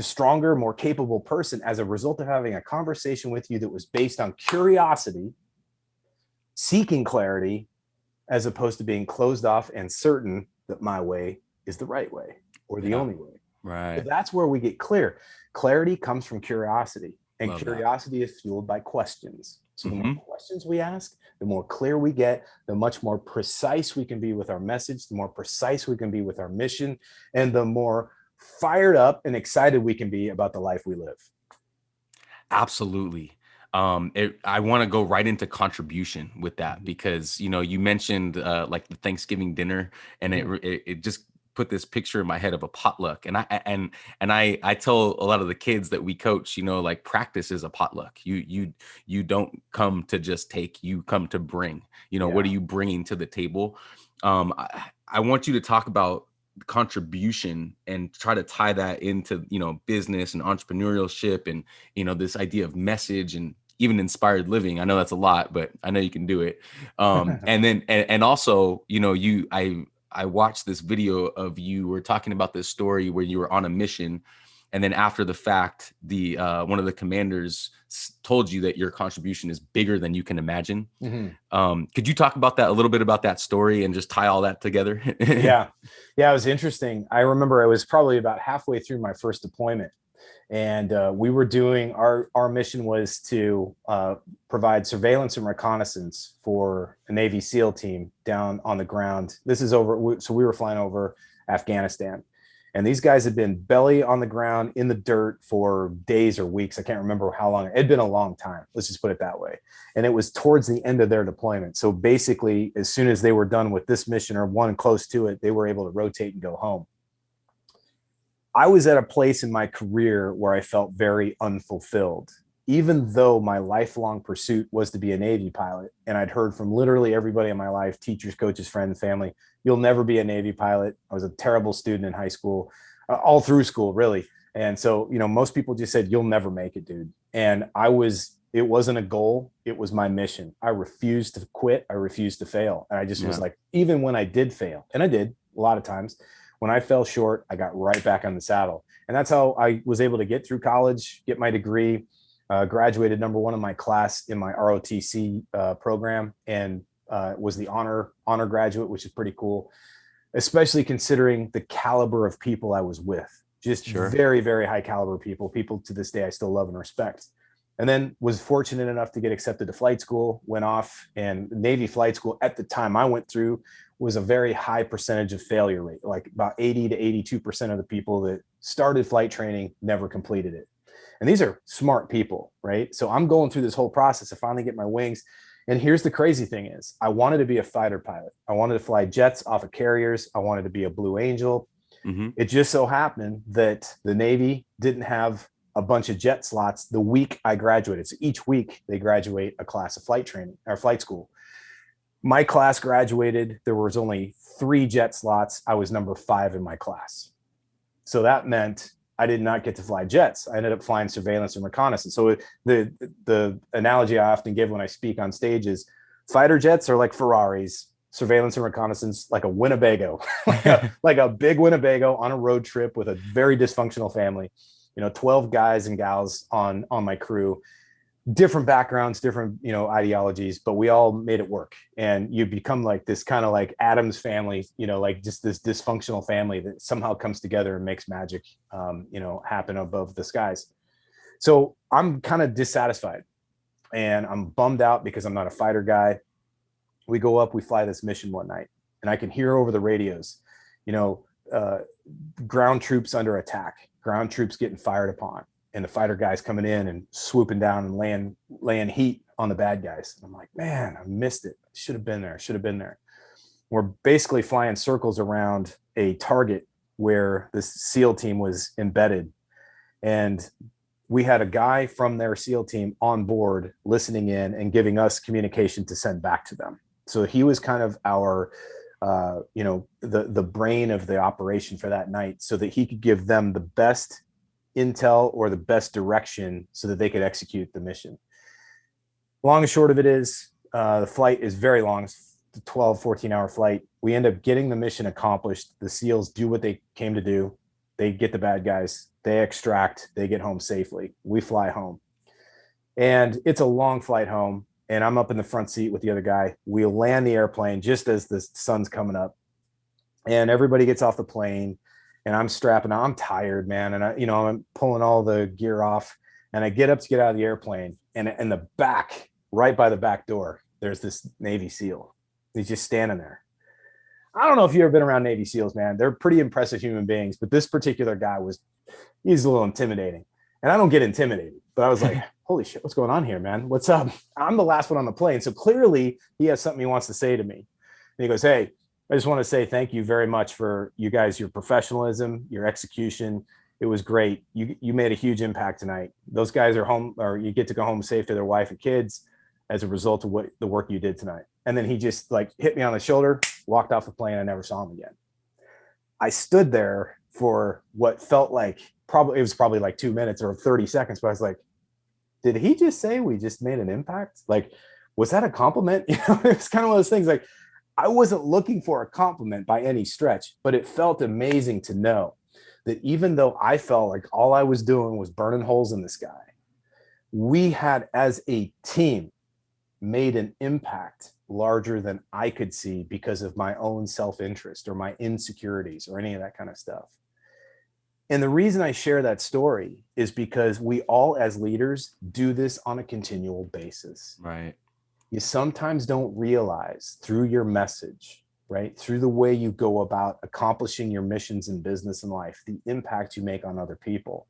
stronger, more capable person as a result of having a conversation with you that was based on curiosity, seeking clarity, as opposed to being closed off and certain that my way is the right way or the only way. Right. So that's where we get clear. Clarity comes from curiosity, and Love curiosity is fueled by questions. So the more questions we ask, the more clear we get, the much more precise we can be with our message, the more precise we can be with our mission, and the more fired up and excited we can be about the life we live. Absolutely. I want to go right into contribution with that, because, you mentioned like the Thanksgiving dinner, and it just put this picture in my head of a potluck. And I tell a lot of the kids that we coach, like, practice is a potluck. You don't come to just take, you come to bring, what are you bringing to the table? I want you to talk about contribution and try to tie that into, business and entrepreneurship and, this idea of message and even inspired living. I know that's a lot, but I know you can do it. And then, and also, I watched this video of you were talking about this story where you were on a mission, and then after the fact, the one of the commanders told you that your contribution is bigger than you can imagine. Could you talk about that a little bit, about that story, and just tie all that together? Yeah, it was interesting. I remember I was probably about halfway through my first deployment, and we were doing our mission was to provide surveillance and reconnaissance for a Navy SEAL team down on the ground. This is over. So we were flying over Afghanistan, And these guys had been belly on the ground in the dirt for days or weeks. I can't remember how long. It had been a long time. Let's just put it that way. And it was towards the end of their deployment. So basically, as soon as they were done with this mission or one close to it, they were able to rotate and go home. I was at a place in my career where I felt very unfulfilled, even though my lifelong pursuit was to be a Navy pilot. And I'd heard from literally everybody in my life, teachers, coaches, friends, family, you'll never be a Navy pilot. I was a terrible student in high school, all through school, really. And so, most people just said, you'll never make it, dude. And it wasn't a goal. It was my mission. I refused to quit. I refused to fail. And I just was like, even when I did fail, and I did a lot of times, when I fell short, I got right back on the saddle. And that's how I was able to get through college, get my degree, graduated #1 in my class in my ROTC program, and was the honor graduate, which is pretty cool, especially considering the caliber of people I was with. Just very, very high caliber people to this day I still love and respect. And then was fortunate enough to get accepted to flight school, went off, and Navy flight school at the time I went through was a very high percentage of failure rate. Like about 80 to 82% of the people that started flight training never completed it. And these are smart people, right? So I'm going through this whole process to finally get my wings. And here's the crazy thing is I wanted to be a fighter pilot. I wanted to fly jets off of carriers. I wanted to be a Blue Angel. It just so happened that the Navy didn't have a bunch of jet slots the week I graduated. So each week they graduate a class of flight training or flight school. My class graduated. There was only 3 jet slots. I was number 5 in my class. So that meant I did not get to fly jets. I ended up flying surveillance and reconnaissance. So the analogy I often give when I speak on stage is fighter jets are like Ferraris, surveillance and reconnaissance like a Winnebago, like a big Winnebago on a road trip with a very dysfunctional family. 12 guys and gals on my crew, different backgrounds, different, ideologies, but we all made it work. And you become like this kind of like Adam's family, like just this dysfunctional family that somehow comes together and makes magic, happen above the skies. So I'm kind of dissatisfied and I'm bummed out because I'm not a fighter guy. We go up, we fly this mission one night, and I can hear over the radios, ground troops under attack, ground troops getting fired upon, and the fighter guys coming in and swooping down and laying heat on the bad guys. And I'm like, man, I missed it. Should have been there. We're basically flying circles around a target where this SEAL team was embedded. And we had a guy from their SEAL team on board listening in and giving us communication to send back to them. So he was kind of our, the brain of the operation for that night so that he could give them the best intel or the best direction so that they could execute the mission. Long and short of it is the flight is very long. It's a 14-hour flight. We end up getting the mission accomplished. The SEALs do what they came to do. They get the bad guys, they extract, they get home safely. We fly home. And it's a long flight home. And I'm up in the front seat with the other guy. We land the airplane just as the sun's coming up. And everybody gets off the plane. And I'm strapping on. I'm tired, man. And I'm pulling all the gear off. And I get up to get out of the airplane. And in the back, right by the back door, there's this Navy SEAL. He's just standing there. I don't know if you've ever been around Navy SEALs, man. They're pretty impressive human beings. But this particular guy he's a little intimidating. And I don't get intimidated. But I was like, holy shit, what's going on here, man? What's up? I'm the last one on the plane. So clearly he has something he wants to say to me. And he goes, hey, I just want to say thank you very much for you guys, your professionalism, your execution. It was great. You made a huge impact tonight. Those guys are home, or you get to go home safe to their wife and kids as a result of the work you did tonight. And then he just like hit me on the shoulder, walked off the plane. I never saw him again. I stood there for what felt like it was probably like 2 minutes or 30 seconds, but I was like, did he just say we just made an impact? Like, was that a compliment? It's kind of one of those things like, I wasn't looking for a compliment by any stretch, but it felt amazing to know that even though I felt like all I was doing was burning holes in the sky, we had as a team made an impact larger than I could see because of my own self-interest or my insecurities or any of that kind of stuff. And the reason I share that story is because we all as leaders do this on a continual basis. Right. You sometimes don't realize through your message right? Through the way you go about accomplishing your missions in business and life, the impact you make on other people.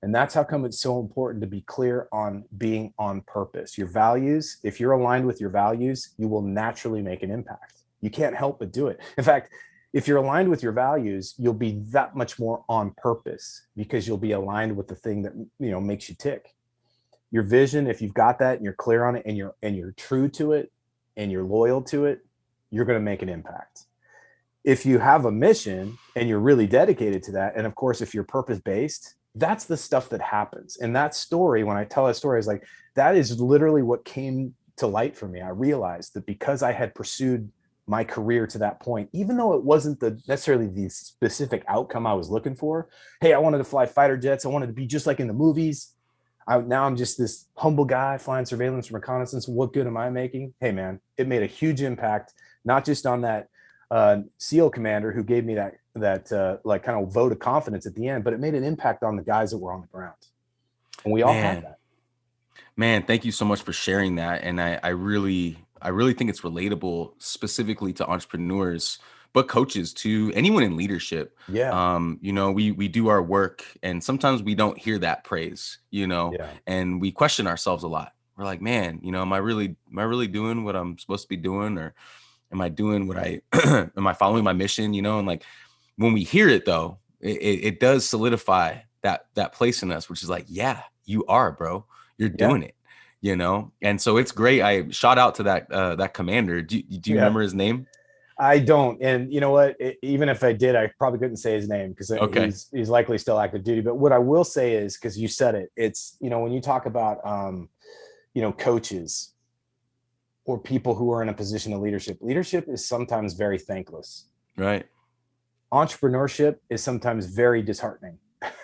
And that's how come it's so important to be clear on being on purpose. Your values, if you're aligned with your values, you will naturally make an impact. You can't help but do it. In fact, if you're aligned with your values, you'll be that much more on purpose because you'll be aligned with the thing that, you know, makes you tick. Your vision, if you've got that and you're clear on it and you're true to it and you're loyal to it, you're going to make an impact. If you have a mission and you're really dedicated to that, and of course, if you're purpose based, that's the stuff that happens. And that story, when I tell that story, is like, that is literally what came to light for me. I realized that because I had pursued my career to that point, even though it wasn't necessarily the specific outcome I was looking for. Hey, I wanted to fly fighter jets. I wanted to be just like in the movies. Now I'm just this humble guy flying surveillance and reconnaissance. What good am I making? Hey, man, it made a huge impact, not just on that SEAL commander who gave me that like kind of vote of confidence at the end, but it made an impact on the guys that were on the ground. And we all have that. Man, thank you so much for sharing that. And I really think it's relatable specifically to entrepreneurs, but coaches too, anyone in leadership. Yeah. You know, we do our work and sometimes we don't hear that praise, you know, Yeah. and we question ourselves a lot. We're like, man, you know, am I really doing what I'm supposed to be doing? Or am I doing what am I following my mission? You know, and like when we hear it though, it does solidify that place in us, which is like, yeah, you are, bro. You're doing it, you know? And so it's great. I shout out to that commander. Do you remember his name? I don't. And you know what? Even if I did, I probably couldn't say his name because Okay. he's likely still active duty. But what I will say is, because you said it, it's, you know, when you talk about, you know, coaches or people who are in a position of leadership is sometimes very thankless. Right. Entrepreneurship is sometimes very disheartening.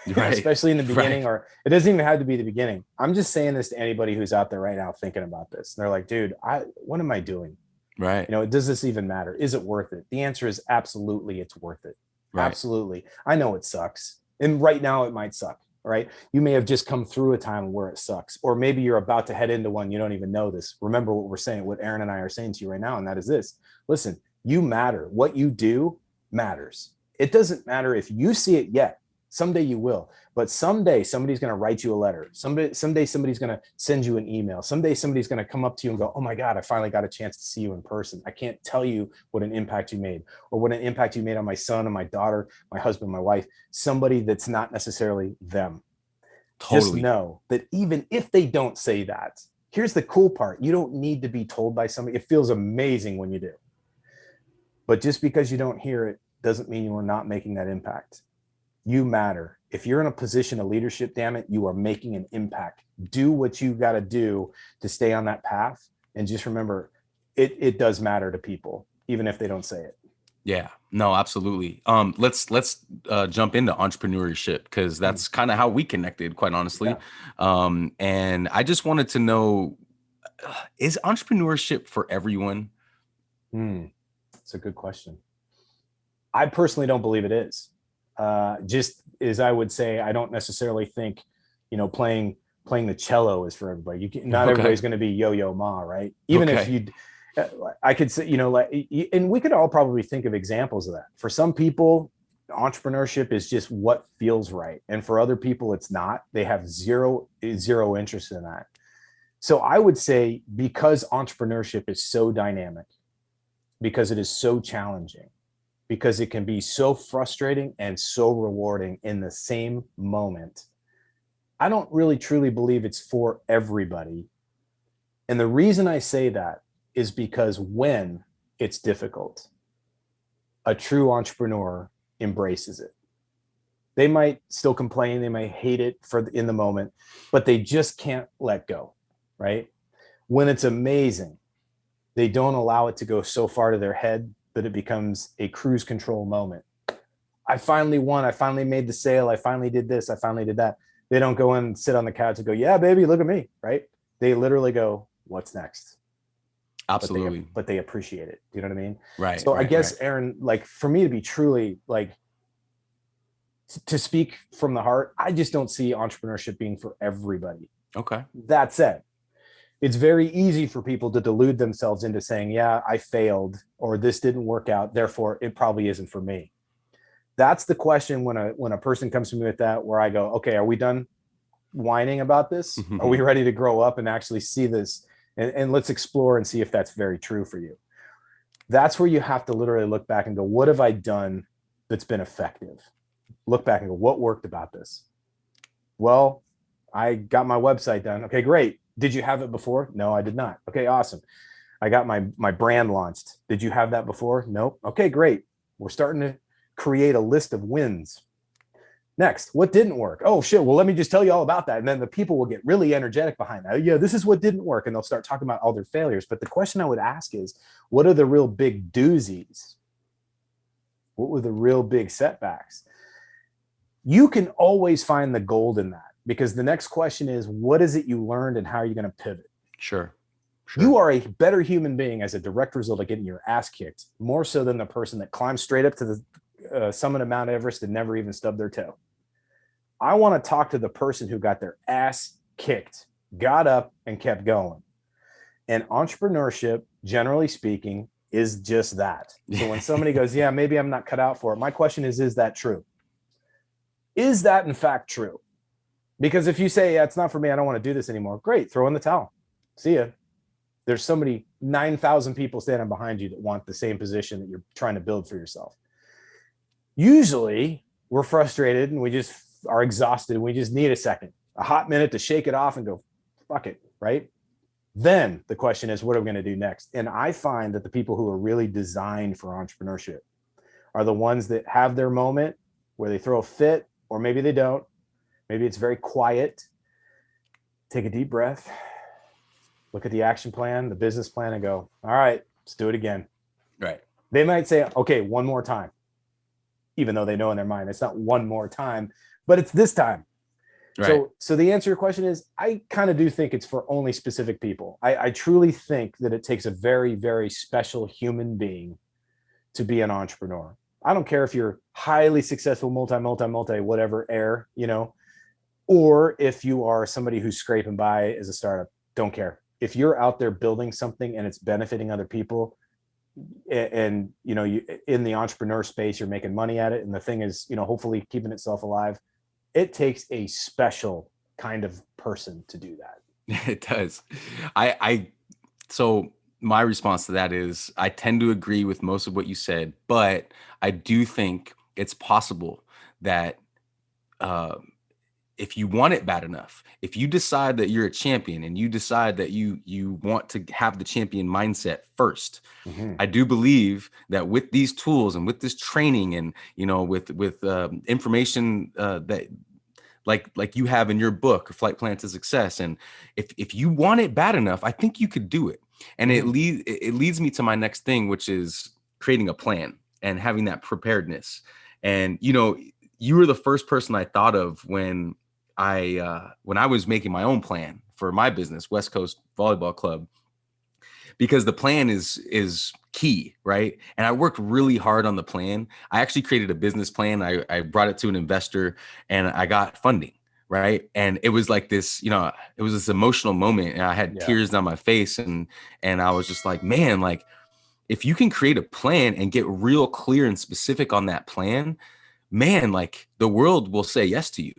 Right. Especially in the beginning, Right. or it doesn't even have to be the beginning. I'm just saying this to anybody who's out there right now thinking about this. And they're like, dude, what am I doing? Right. You know, does this even matter? Is it worth it? The answer is absolutely, it's worth it. Right. Absolutely. I know it sucks. And right now it might suck, right? You may have just come through a time where it sucks, or maybe you're about to head into one. You don't even know this. Remember what we're saying, what Aaron and I are saying to you right now. And that is this: listen, you matter. What you do matters. It doesn't matter if you see it yet. Someday you will, but someday somebody's going to write you a letter. Someday somebody's going to send you an email. Someday somebody's going to come up to you and go, oh my God, I finally got a chance to see you in person. I can't tell you what an impact you made, or what an impact you made on my son and my daughter, my husband, my wife, somebody that's not necessarily them. Totally. Just know that even if they don't say that, here's the cool part. You don't need to be told by somebody. It feels amazing when you do. But just because you don't hear it doesn't mean you are not making that impact. You matter. If you're in a position of leadership, damn it, you are making an impact. Do what you got to do to stay on that path. And just remember, it does matter to people, even if they don't say it. Yeah, no, absolutely. Let's jump into entrepreneurship, because that's kind of how we connected, quite honestly. Yeah. And I just wanted to know, is entrepreneurship for everyone? That's a good question. I personally don't believe it is. Just as I would say, I don't necessarily think, you know, playing the cello is for everybody. Not everybody's going to be Yo-Yo Ma, right? Even if you, I could say, you know, like, and we could all probably think of examples of that. For some people, entrepreneurship is just what feels right, and for other people, it's not. They have zero interest in that. So I would say, because entrepreneurship is so dynamic, because it is so challenging, because it can be so frustrating and so rewarding in the same moment, I don't really truly believe it's for everybody. And the reason I say that is because when it's difficult, a true entrepreneur embraces it. They might still complain, they might hate it in the moment, but they just can't let go, right? When it's amazing, they don't allow it to go so far to their head that it becomes a cruise control moment. I finally won. I finally made the sale. I finally did this. I finally did that. They don't go and sit on the couch and go, yeah, baby, look at me, right? They literally go, what's next? Absolutely. But they appreciate it. Do you know what I mean? Right. So right, I guess, right. Aaron, like, for me to be truly, like, to speak from the heart, I just don't see entrepreneurship being for everybody. Okay. That said, It's very easy for people to delude themselves into saying, yeah, I failed, or this didn't work out, therefore it probably isn't for me. That's the question when a person comes to me with that, where I go, okay, are we done whining about this? Are we ready to grow up and actually see this? And let's explore and see if that's very true for you. That's where you have to literally look back and go, what have I done that's been effective? Look back and go, what worked about this? Well, I got my website done. Okay, great. Did you have it before? No, I did not. Okay, awesome. I got my brand launched. Did you have that before? Nope. Okay, great. We're starting to create a list of wins. Next, what didn't work? Oh shit, well, let me just tell you all about that. And then the people will get really energetic behind that. Yeah, this is what didn't work. And they'll start talking about all their failures. But the question I would ask is, what are the real big doozies? What were the real big setbacks? You can always find the gold in that, because the next question is, what is it you learned and how are you going to pivot? Sure. You are a better human being as a direct result of getting your ass kicked, more so than the person that climbed straight up to the summit of Mount Everest and never even stubbed their toe. I want to talk to the person who got their ass kicked, got up, and kept going. And entrepreneurship, generally speaking, is just that. So when somebody goes, yeah, maybe I'm not cut out for it, my question is that true? Is that in fact true? Because if you say, yeah, it's not for me, I don't want to do this anymore, great, throw in the towel. See ya. There's somebody, 9,000 people standing behind you that want the same position that you're trying to build for yourself. Usually we're frustrated and we just are exhausted. We just need a second, a hot minute to shake it off and go, fuck it, right? Then the question is, what are we going to do next? And I find that the people who are really designed for entrepreneurship are the ones that have their moment where they throw a fit, or maybe they don't. Maybe it's very quiet. Take a deep breath, look at the action plan, the business plan, and go, all right, let's do it again. Right. They might say, okay, one more time, even though they know in their mind it's not one more time, but it's this time. Right. So the answer to your question is, I kind of do think it's for only specific people. I truly think that it takes a very, very special human being to be an entrepreneur. I don't care if you're highly successful, multi, whatever, or if you are somebody who's scraping by as a startup. Don't care. If you're out there building something and it's benefiting other people, and you in the entrepreneur space, you're making money at it, and the thing is, hopefully keeping itself alive, it takes a special kind of person to do that. It does. So my response to that is, I tend to agree with most of what you said, but I do think it's possible that if you want it bad enough, if you decide that you're a champion and you decide that you want to have the champion mindset first, I do believe that with these tools and with this training and, with information that like you have in your book, Flight Plan to Success. And if you want it bad enough, I think you could do it. And it leads me to my next thing, which is creating a plan and having that preparedness. And, you were the first person I thought of when I was making my own plan for my business, West Coast Volleyball Club, because the plan is key, right? And I worked really hard on the plan. I actually created a business plan. I brought it to an investor and I got funding, right? And it was like this, it was this emotional moment, and I had tears down my face, and I was just like, man, like if you can create a plan and get real clear and specific on that plan, man, like the world will say yes to you,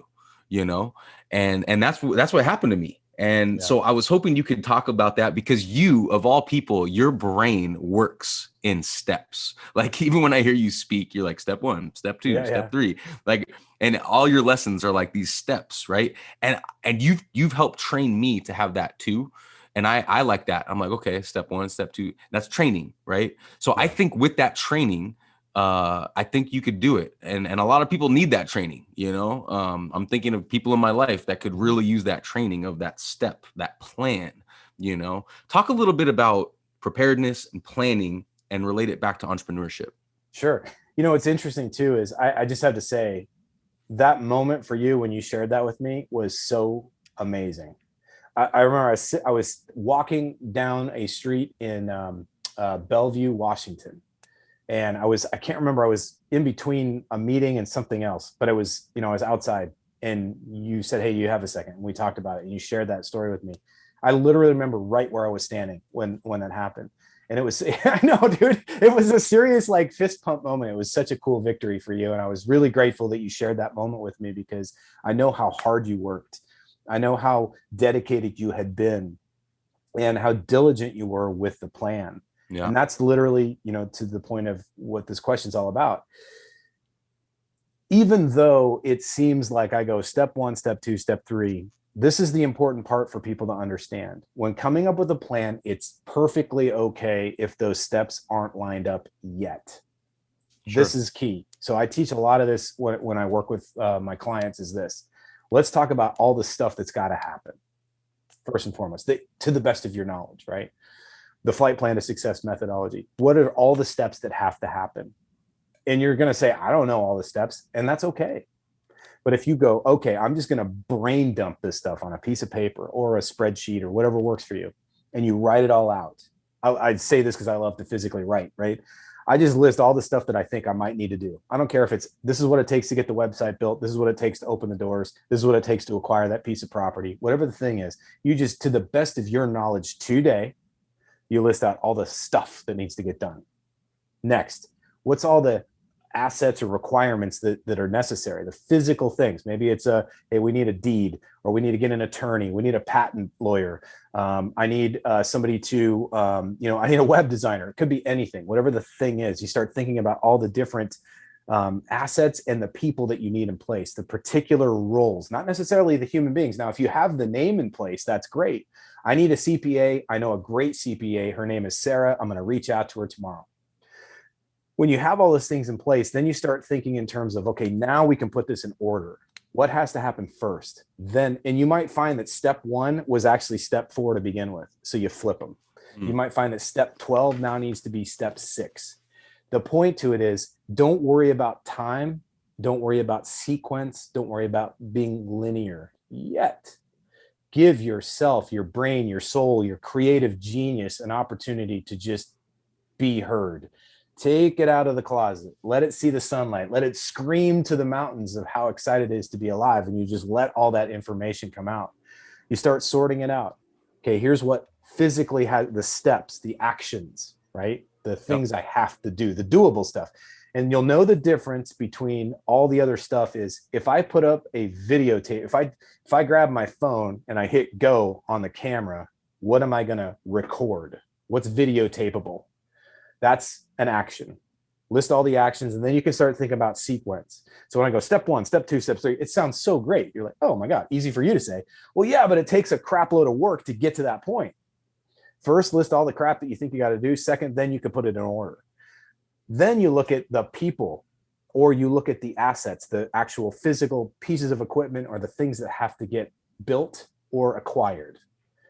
and that's what happened to me. And so I was hoping you could talk about that, because you, of all people, your brain works in steps. Like even when I hear you speak, you're like step 1, step 2, step 3, like, and all your lessons are like these steps, right? And you've helped train me to have that too. And I like that. I'm like, okay, step 1, step 2, that's training, right? So I think with that training, I think you could do it. And a lot of people need that training, I'm thinking of people in my life that could really use that training of that step, that plan, talk a little bit about preparedness and planning and relate it back to entrepreneurship. Sure. What's interesting too, is I just have to say that moment for you when you shared that with me was so amazing. I remember I was walking down a street in Bellevue, Washington. And I can't remember, I was in between a meeting and something else, but I was outside, and you said, hey, you have a second. And we talked about it and you shared that story with me. I literally remember right where I was standing when that happened. And it was, I know, dude, it was a serious like fist pump moment. It was such a cool victory for you. And I was really grateful that you shared that moment with me, because I know how hard you worked. I know how dedicated you had been and how diligent you were with the plan. Yeah. And that's literally, to the point of what this question's all about. Even though it seems like I go step 1, step 2, step 3, this is the important part for people to understand. When coming up with a plan, it's perfectly okay if those steps aren't lined up yet. Sure. This is key. So I teach a lot of this when I work with my clients is this. Let's talk about all the stuff that's got to happen. First and foremost, to the best of your knowledge, right? The flight plan to success methodology. What are all the steps that have to happen? And you're going to say, I don't know all the steps, and that's okay. But if you go, okay, I'm just going to brain dump this stuff on a piece of paper or a spreadsheet or whatever works for you, and you write it all out. I'd say this because I love to physically write, right? I just list all the stuff that I think I might need to do. I don't care if this is what it takes to get the website built. This is what it takes to open the doors. This is what it takes to acquire that piece of property. Whatever the thing is, you just, to the best of your knowledge today, you list out all the stuff that needs to get done. Next, what's all the assets or requirements that are necessary, the physical things. Maybe it's hey, we need a deed, or we need to get an attorney. We need a patent lawyer. I need somebody to, I need a web designer. It could be anything, whatever the thing is. You start thinking about all the different assets and the people that you need in place, the particular roles, not necessarily the human beings. Now, if you have the name in place, that's great. I need a CPA. I know a great CPA. Her name is Sarah. I'm going to reach out to her tomorrow. When you have all those things in place, then you start thinking in terms of, okay, now we can put this in order. What has to happen first? Then, and you might find that step 1 was actually step 4 to begin with. So you flip them. You might find that step 12 now needs to be step 6. The point to it is, don't worry about time. Don't worry about sequence. Don't worry about being linear yet. Give yourself, your brain, your soul, your creative genius an opportunity to just be heard. Take it out of the closet. Let it see the sunlight. Let it scream to the mountains of how excited it is to be alive. And you just let all that information come out. You start sorting it out. Okay, here's what physically has the steps, the actions, right? The things I have to do, the doable stuff. And you'll know the difference between all the other stuff is if I put up a videotape, if I grab my phone and I hit go on the camera, what am I going to record? What's videotapable? That's an action. List all the actions, and then you can start thinking about sequence. So when I go step 1, step 2, step 3, it sounds so great. You're like, oh my God, easy for you to say. Well, yeah, but it takes a crap load of work to get to that point. First, list all the crap that you think you got to do. Second, then you can put it in order. Then you look at the people, or you look at the assets, the actual physical pieces of equipment or the things that have to get built or acquired.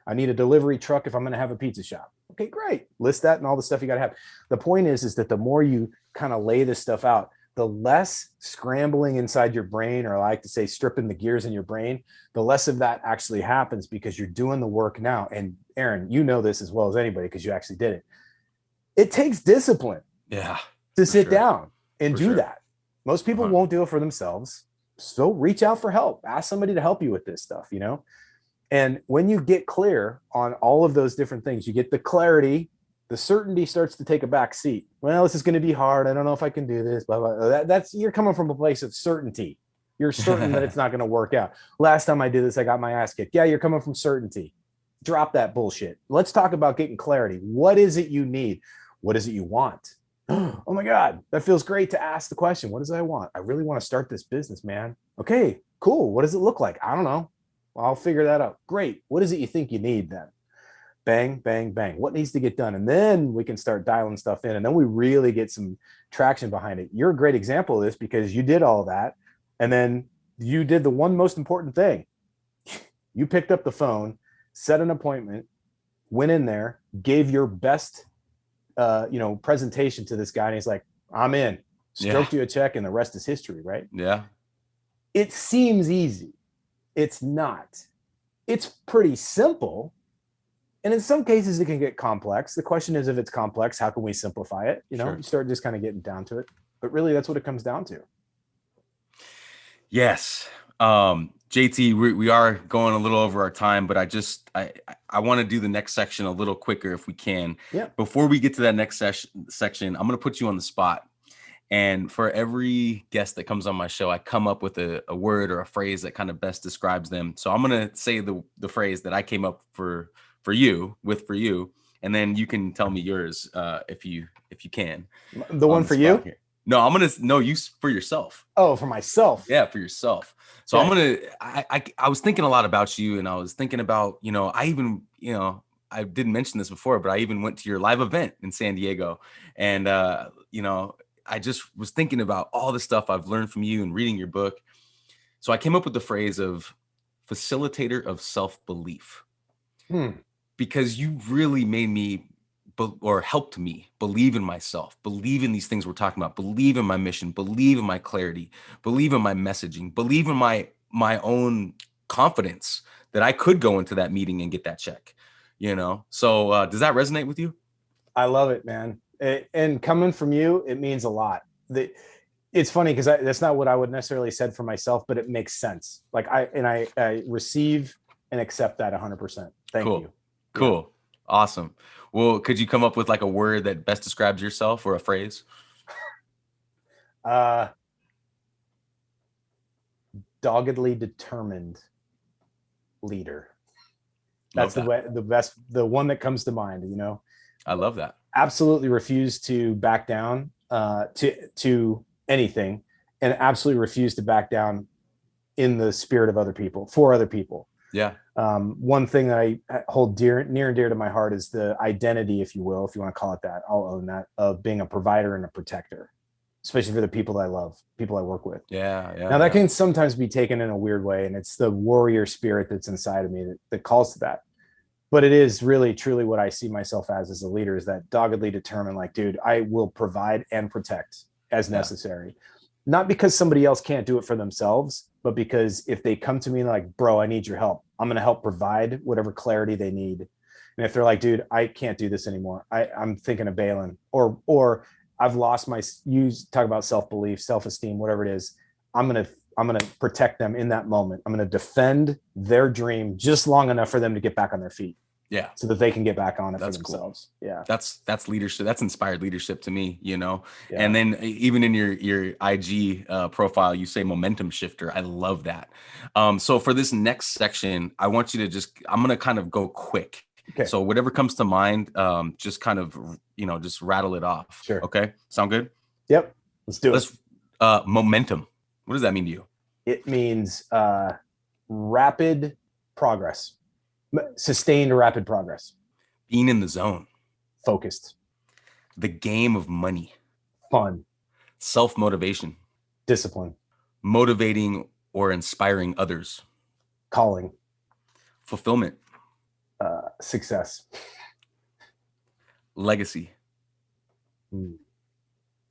I need a delivery truck if I'm going to have a pizza shop. Okay, great. List that and all the stuff you got to have. The point is that the more you kind of lay this stuff out, the less scrambling inside your brain, or I like to say stripping the gears in your brain, the less of that actually happens because you're doing the work now. And Aaron, you know this as well as anybody because you actually did it. It takes discipline to sit down and do that. Most people won't do it for themselves. So reach out for help. Ask somebody to help you with this stuff, And when you get clear on all of those different things, you get the clarity, the certainty starts to take a back seat. Well, this is going to be hard. I don't know if I can do this, blah, blah, blah. That's you're coming from a place of certainty. You're certain that it's not going to work out. Last time I did this, I got my ass kicked. Yeah, you're coming from certainty. Drop that bullshit. Let's talk about getting clarity. What is it you need? What is it you want? Oh my God, that feels great to ask the question. What is it I want? I really want to start this business, man. Okay, cool. What does it look like? I don't know. Well, I'll figure that out. Great. What is it you think you need then? Bang, bang, bang. What needs to get done? And then we can start dialing stuff in. And then we really get some traction behind it. You're a great example of this because you did all of that. And then you did the one most important thing. You picked up the phone, set an appointment, went in there, gave your best, presentation to this guy. And he's like, I'm in. Stroked you a check and the rest is history, right? Yeah. It seems easy. It's not. It's pretty simple. And in some cases, it can get complex. The question is, if it's complex, how can we simplify it? You start just kind of getting down to it. But really, that's what it comes down to. Yes. JT, we are going a little over our time, but I want to do the next section a little quicker if we can. Yeah. Before we get to that next section, I'm going to put you on the spot. And for every guest that comes on my show, I come up with a word or a phrase that kind of best describes them. So I'm going to say the phrase that I came up for you, and then you can tell me yours if you can. The one On the for spot you? here. No, I'm gonna no you for yourself. Oh, for myself. Yeah, for yourself. So Okay. I'm gonna. I was thinking a lot about you, and I was thinking about I didn't mention this before, but I even went to your live event in San Diego, and I just was thinking about all the stuff I've learned from you and reading your book. So I came up with the phrase of facilitator of self-belief, because you really made me or helped me believe in myself, believe in these things we're talking about, believe in my mission, believe in my clarity, believe in my messaging, believe in my own confidence that I could go into that meeting and get that check. So does that resonate with you? I love it, man. And coming from you, it means a lot. It's funny because that's not what I would necessarily said for myself, but it makes sense. Like I receive and accept that 100%. Thank Cool. you. Cool. Yeah. Awesome. Well, could you come up with like a word that best describes yourself or a phrase? Doggedly determined leader. Love That's that. the best, the one that comes to mind, I love that. Absolutely refuse to back down to anything, and absolutely refuse to back down in the spirit of other people, for other people. Yeah. One thing that I hold near and dear to my heart is the identity, if you will, if you want to call it that, I'll own that, of being a provider and a protector, especially for the people that I love, people I work with. Yeah. Now that can sometimes be taken in a weird way, and it's the warrior spirit that's inside of me that calls to that. But it is really truly what I see myself as a leader, is that doggedly determined, like, dude, I will provide and protect as necessary. Not because somebody else can't do it for themselves, but because if they come to me and like, bro, I need your help, I'm going to help provide whatever clarity they need. And if they're like, dude, I can't do this anymore, I'm thinking of bailing, or I've lost you talk about self-belief, self-esteem, whatever it is, I'm going to protect them in that moment. I'm going to defend their dream just long enough for them to get back on their feet. Yeah. So that they can get back on it That's for themselves. Cool. Yeah. That's leadership. That's inspired leadership to me, Yeah. And then even in your IG profile, you say momentum shifter. I love that. So for this next section, I want you to I'm going to kind of go quick. Okay. So whatever comes to mind, just kind of, just rattle it off. Sure. Okay. Sound good? Yep. Let's do it. Momentum. What does that mean to you? It means rapid progress. Sustained rapid progress. Being in the zone. Focused. The game of money. Fun. Self-motivation. Discipline. Motivating or inspiring others. Calling. Fulfillment. Success. Legacy. Can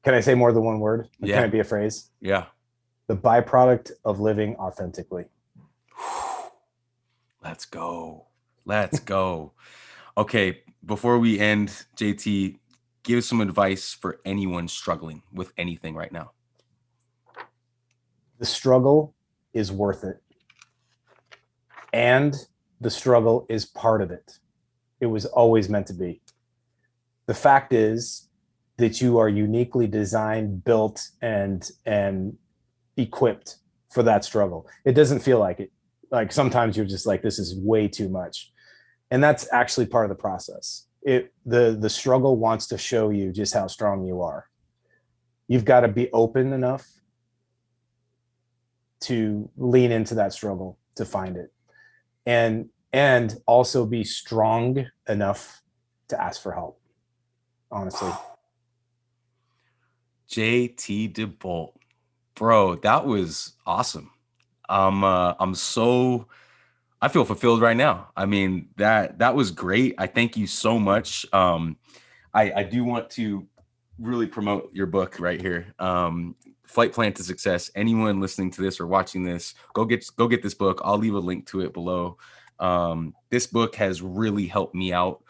I say more than one word? Yeah. Can it be a phrase? Yeah. The byproduct of living authentically. Let's go. Let's go. Okay. Before we end, JT, give some advice for anyone struggling with anything right now. The struggle is worth it. And the struggle is part of it. It was always meant to be. The fact is that you are uniquely designed, built, and equipped for that struggle. It doesn't feel like it. Like sometimes you're just like, this is way too much. And that's actually part of the process. The struggle wants to show you just how strong you are. You've got to be open enough to lean into that struggle to find it. And also be strong enough to ask for help. Honestly. JT DeBolt. Bro, that was awesome. I feel fulfilled right now. I mean, that was great. I thank you so much. I do want to really promote your book right here. Flight Plan to Success. Anyone listening to this or watching this, go get this book. I'll leave a link to it below. This book has really helped me out.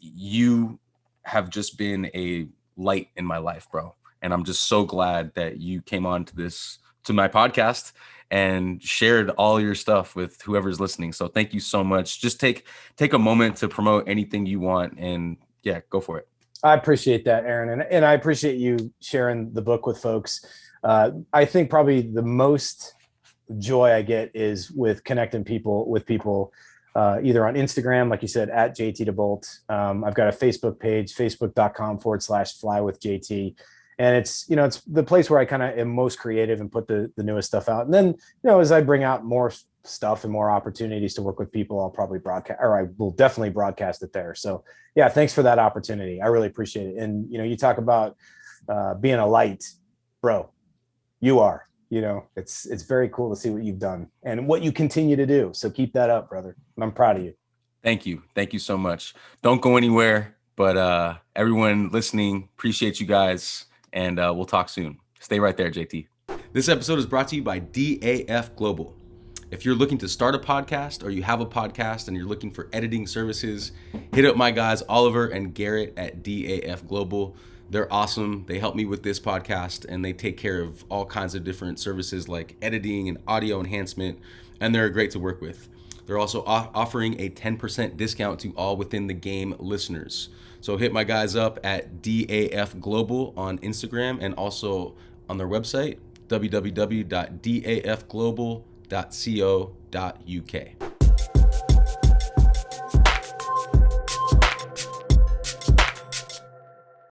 You have just been a light in my life, bro. And I'm just so glad that you came on to to my podcast and shared all your stuff with whoever's listening. So thank you so much. Just take a moment to promote anything you want, and yeah, go for it. I appreciate that, Aaron. And I appreciate you sharing the book with folks. I think probably the most joy I get is with connecting with people, either on Instagram, like you said, at JT DeBolt. I've got a Facebook page, facebook.com/flywithJT. And it's the place where I kind of am most creative and put the newest stuff out. And then, as I bring out more stuff and more opportunities to work with people, I'll probably broadcast, or I will definitely broadcast it there. So yeah, thanks for that opportunity. I really appreciate it. And, you talk about being a light, bro, you are, it's very cool to see what you've done and what you continue to do. So keep that up, brother. And I'm proud of you. Thank you. Thank you so much. Don't go anywhere, but everyone listening, appreciate you guys. And we'll talk soon. Stay right there, JT. This episode is brought to you by DAF Global. If you're looking to start a podcast, or you have a podcast and you're looking for editing services, hit up my guys, Oliver and Garrett at DAF Global. They're awesome. They help me with this podcast, and they take care of all kinds of different services like editing and audio enhancement, and they're great to work with. They're also offering a 10% discount to all Within the Game listeners. So hit my guys up at DAF Global on Instagram, and also on their website, www.dafglobal.co.uk.